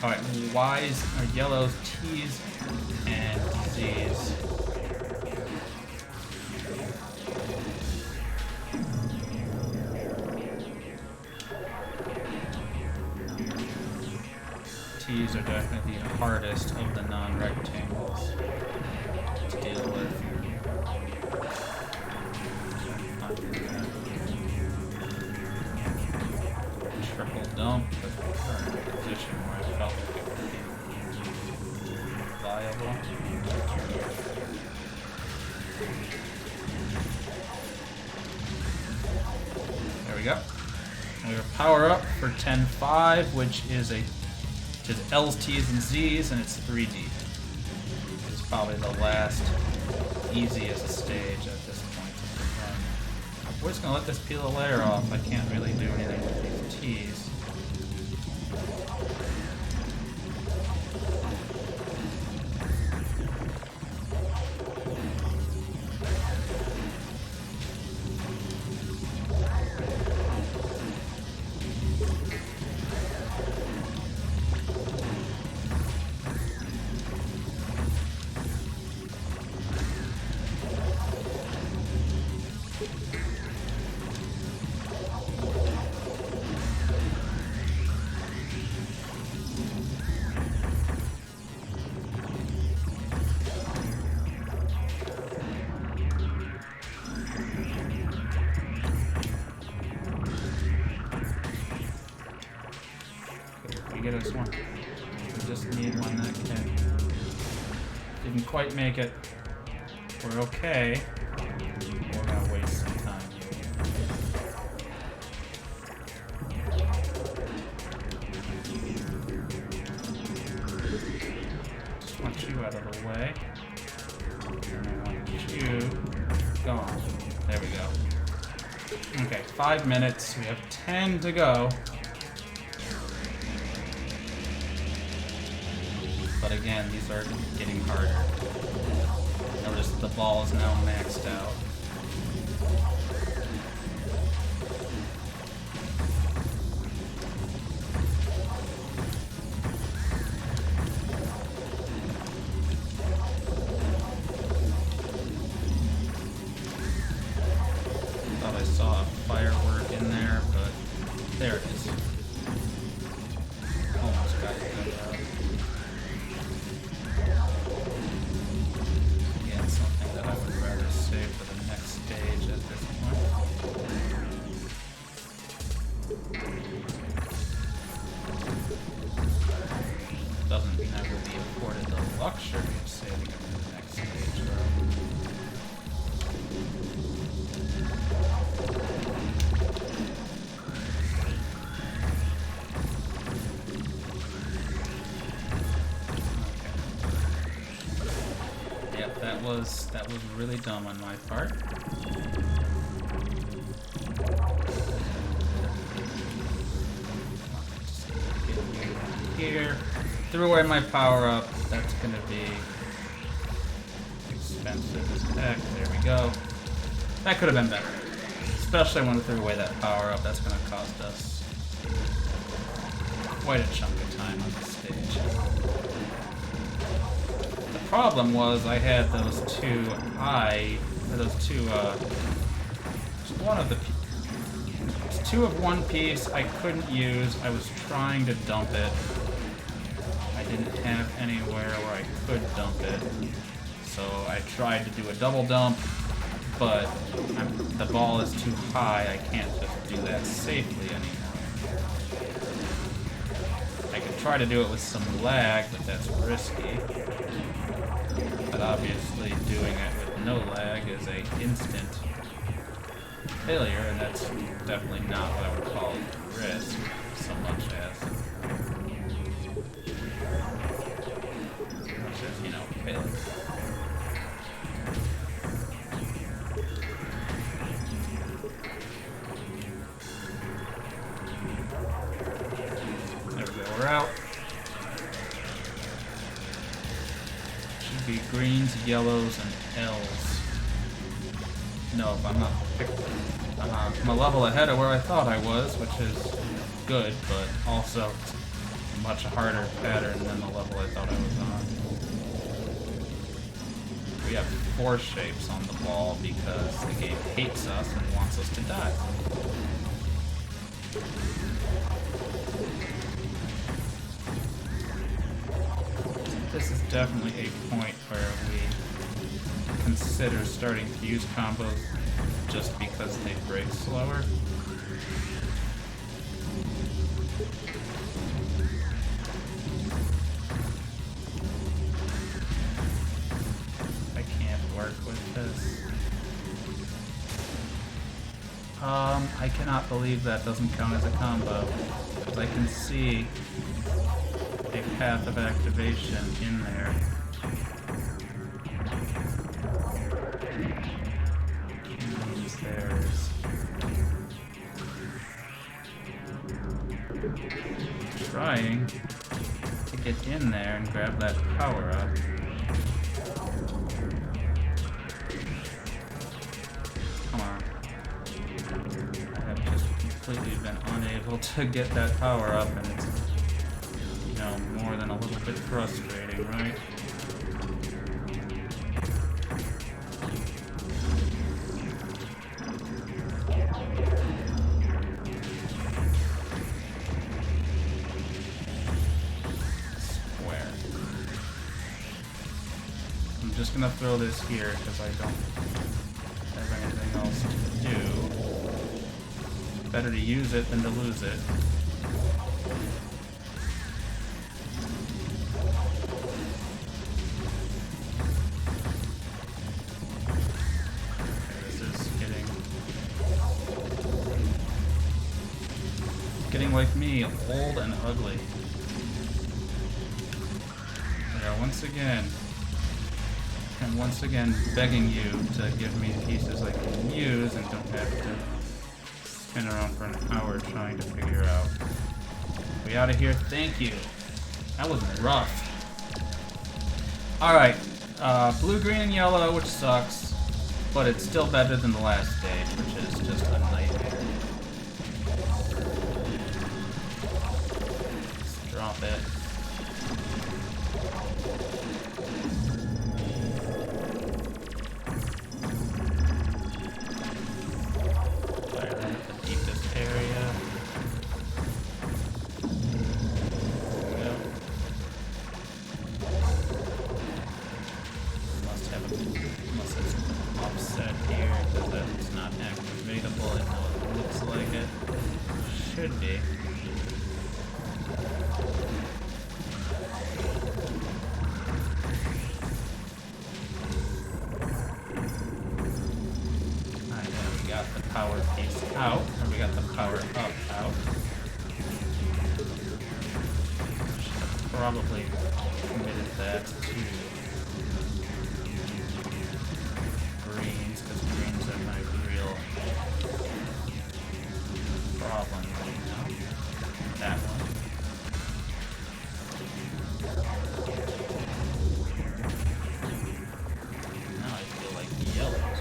Alright, Y's are yellows, T's, and Z's. T's are definitely the hardest of the non-rectangles to deal with. Triple dump, but we're in a position where I felt like it would be viable. There we go. And we have power up for 10-5, which is L's, T's, and Z's, and it's 3D. This is probably the last easiest stage at this point of the run. We're just gonna let this peel a layer off. I can't really do anything with these T's. Get us one. We just need one that can. Didn't quite make it. We're okay. We're gonna waste some time. Just want you out of the way. And I want you gone. There we go. Okay, 5 minutes. We have 10 to go. But again, these are getting harder. Notice the ball is now maxed out. Thought I saw a firework in there, but there it is. Almost got it done out. Again, something that I would rather save for the next stage at this point. Doesn't mean I will be afforded the luxury of saving it for the next stage, though. Yep, that was really dumb on my part. Here, threw away my power up. That's gonna be expensive as heck. There we go. That could have been better, especially when I threw away that power up. That's gonna cost us quite a chunk of time on the stage. The problem was I had those two two of one piece I couldn't use. I was trying to dump it. I didn't have anywhere where I could dump it. So I tried to do a double dump, but the ball is too high. I can't just do that safely anymore. I could try to do it with some lag, but that's risky. But obviously doing it with no lag is an instant failure, and that's definitely not what I would call risk so much as, you know, failure. There we go, we're out. Should be greens, yellows, and L's. No, I'm not. I'm a level ahead of where I thought I was, which is good, but also a much harder pattern than the level I thought I was on. We have 4 shapes on the ball because the game hates us and wants us to die. This is definitely a point where we consider starting to use combos just because they break slower. I can't work with this. I cannot believe that doesn't count as a combo, because I can see a path of activation in there. Trying to get in there and grab that power up. Come on. I have just completely been unable to get that power up, and it's, you know, more than a little bit frustrating, right? I'm just gonna throw this here because I don't have anything else to do. Better to use it than to lose it. Okay, this is getting like me, old and ugly. There, once again begging you to give me pieces I can use and don't have to spin around for an hour trying to figure out. We out of here? Thank you. That was rough. Alright, blue, green, and yellow, which sucks, but it's still better than the last stage, which is just a nightmare. Let's drop it. Unless it's offset here, because that's not activatable, even though it looks like it should be. that to greens, because greens are my real problem right now. That one. Now I feel like yellow's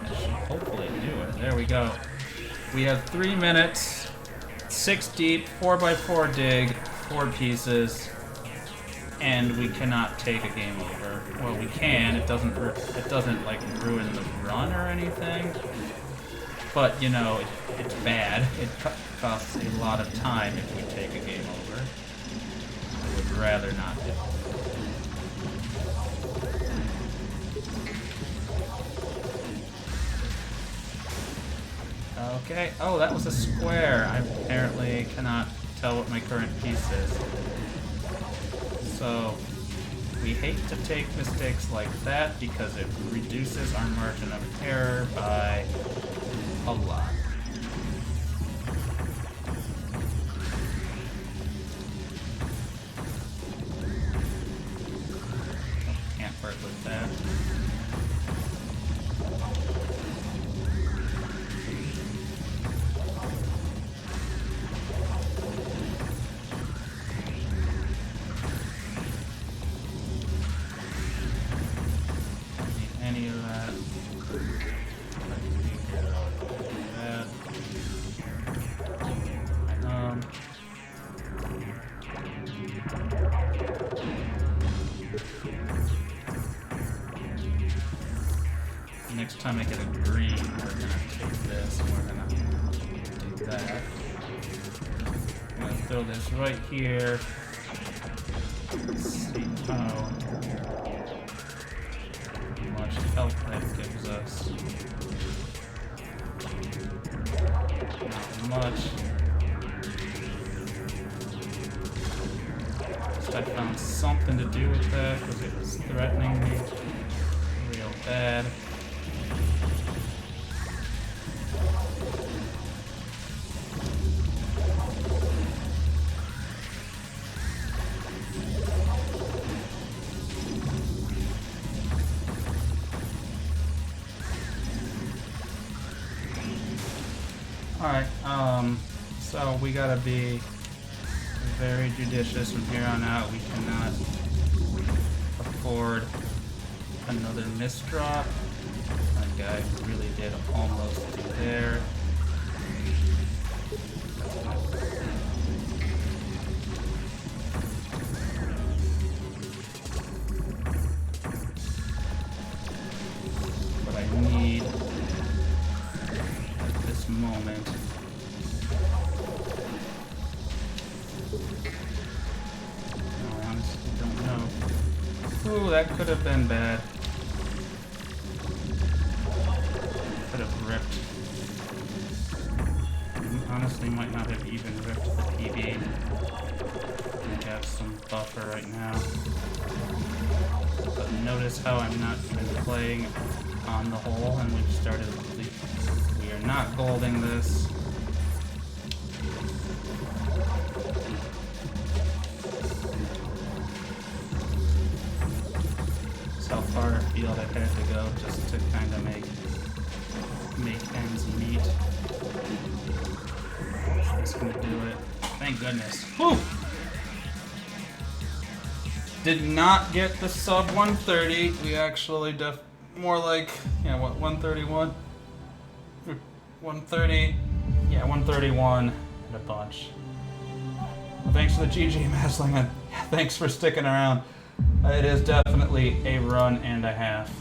that should hopefully do it. There we go. We have 3 minutes, 6 deep, 4x4 dig, 4 pieces, and we cannot take a game over. Well, we can. It doesn't like ruin the run or anything. But you know, it's bad. It costs a lot of time if we take a game over. I would rather not do. Okay. Oh, that was a square. I apparently cannot tell what my current piece is. So, we hate to take mistakes like that because it reduces our margin of error by a lot. Can't work with that. Next time I get a green, we're gonna take this and we're gonna take that. I'm gonna throw this right here. Let's see how much health that gives us. Not much. So I found something to do with that because it was threatening me real bad. Alright, so we gotta be very judicious from here on out. We cannot afford another misdrop. That guy really did almost do there. But I need at this moment. I honestly don't know. Ooh, that could have been bad. Could have ripped. Honestly, might not have even ripped the PB. I have some buffer right now. But notice how I'm not even playing on the hole, and we've started. We are not golding this. That's how far afield I had to go just to kind of make ends meet. Is this gonna do it? Thank goodness. Whew! Did not get the sub 130. We actually more like, yeah, what, 131? 130. Yeah, 131 and a bunch. Well, thanks for the GG, Maslinger. Thanks for sticking around. It is definitely a run and a half.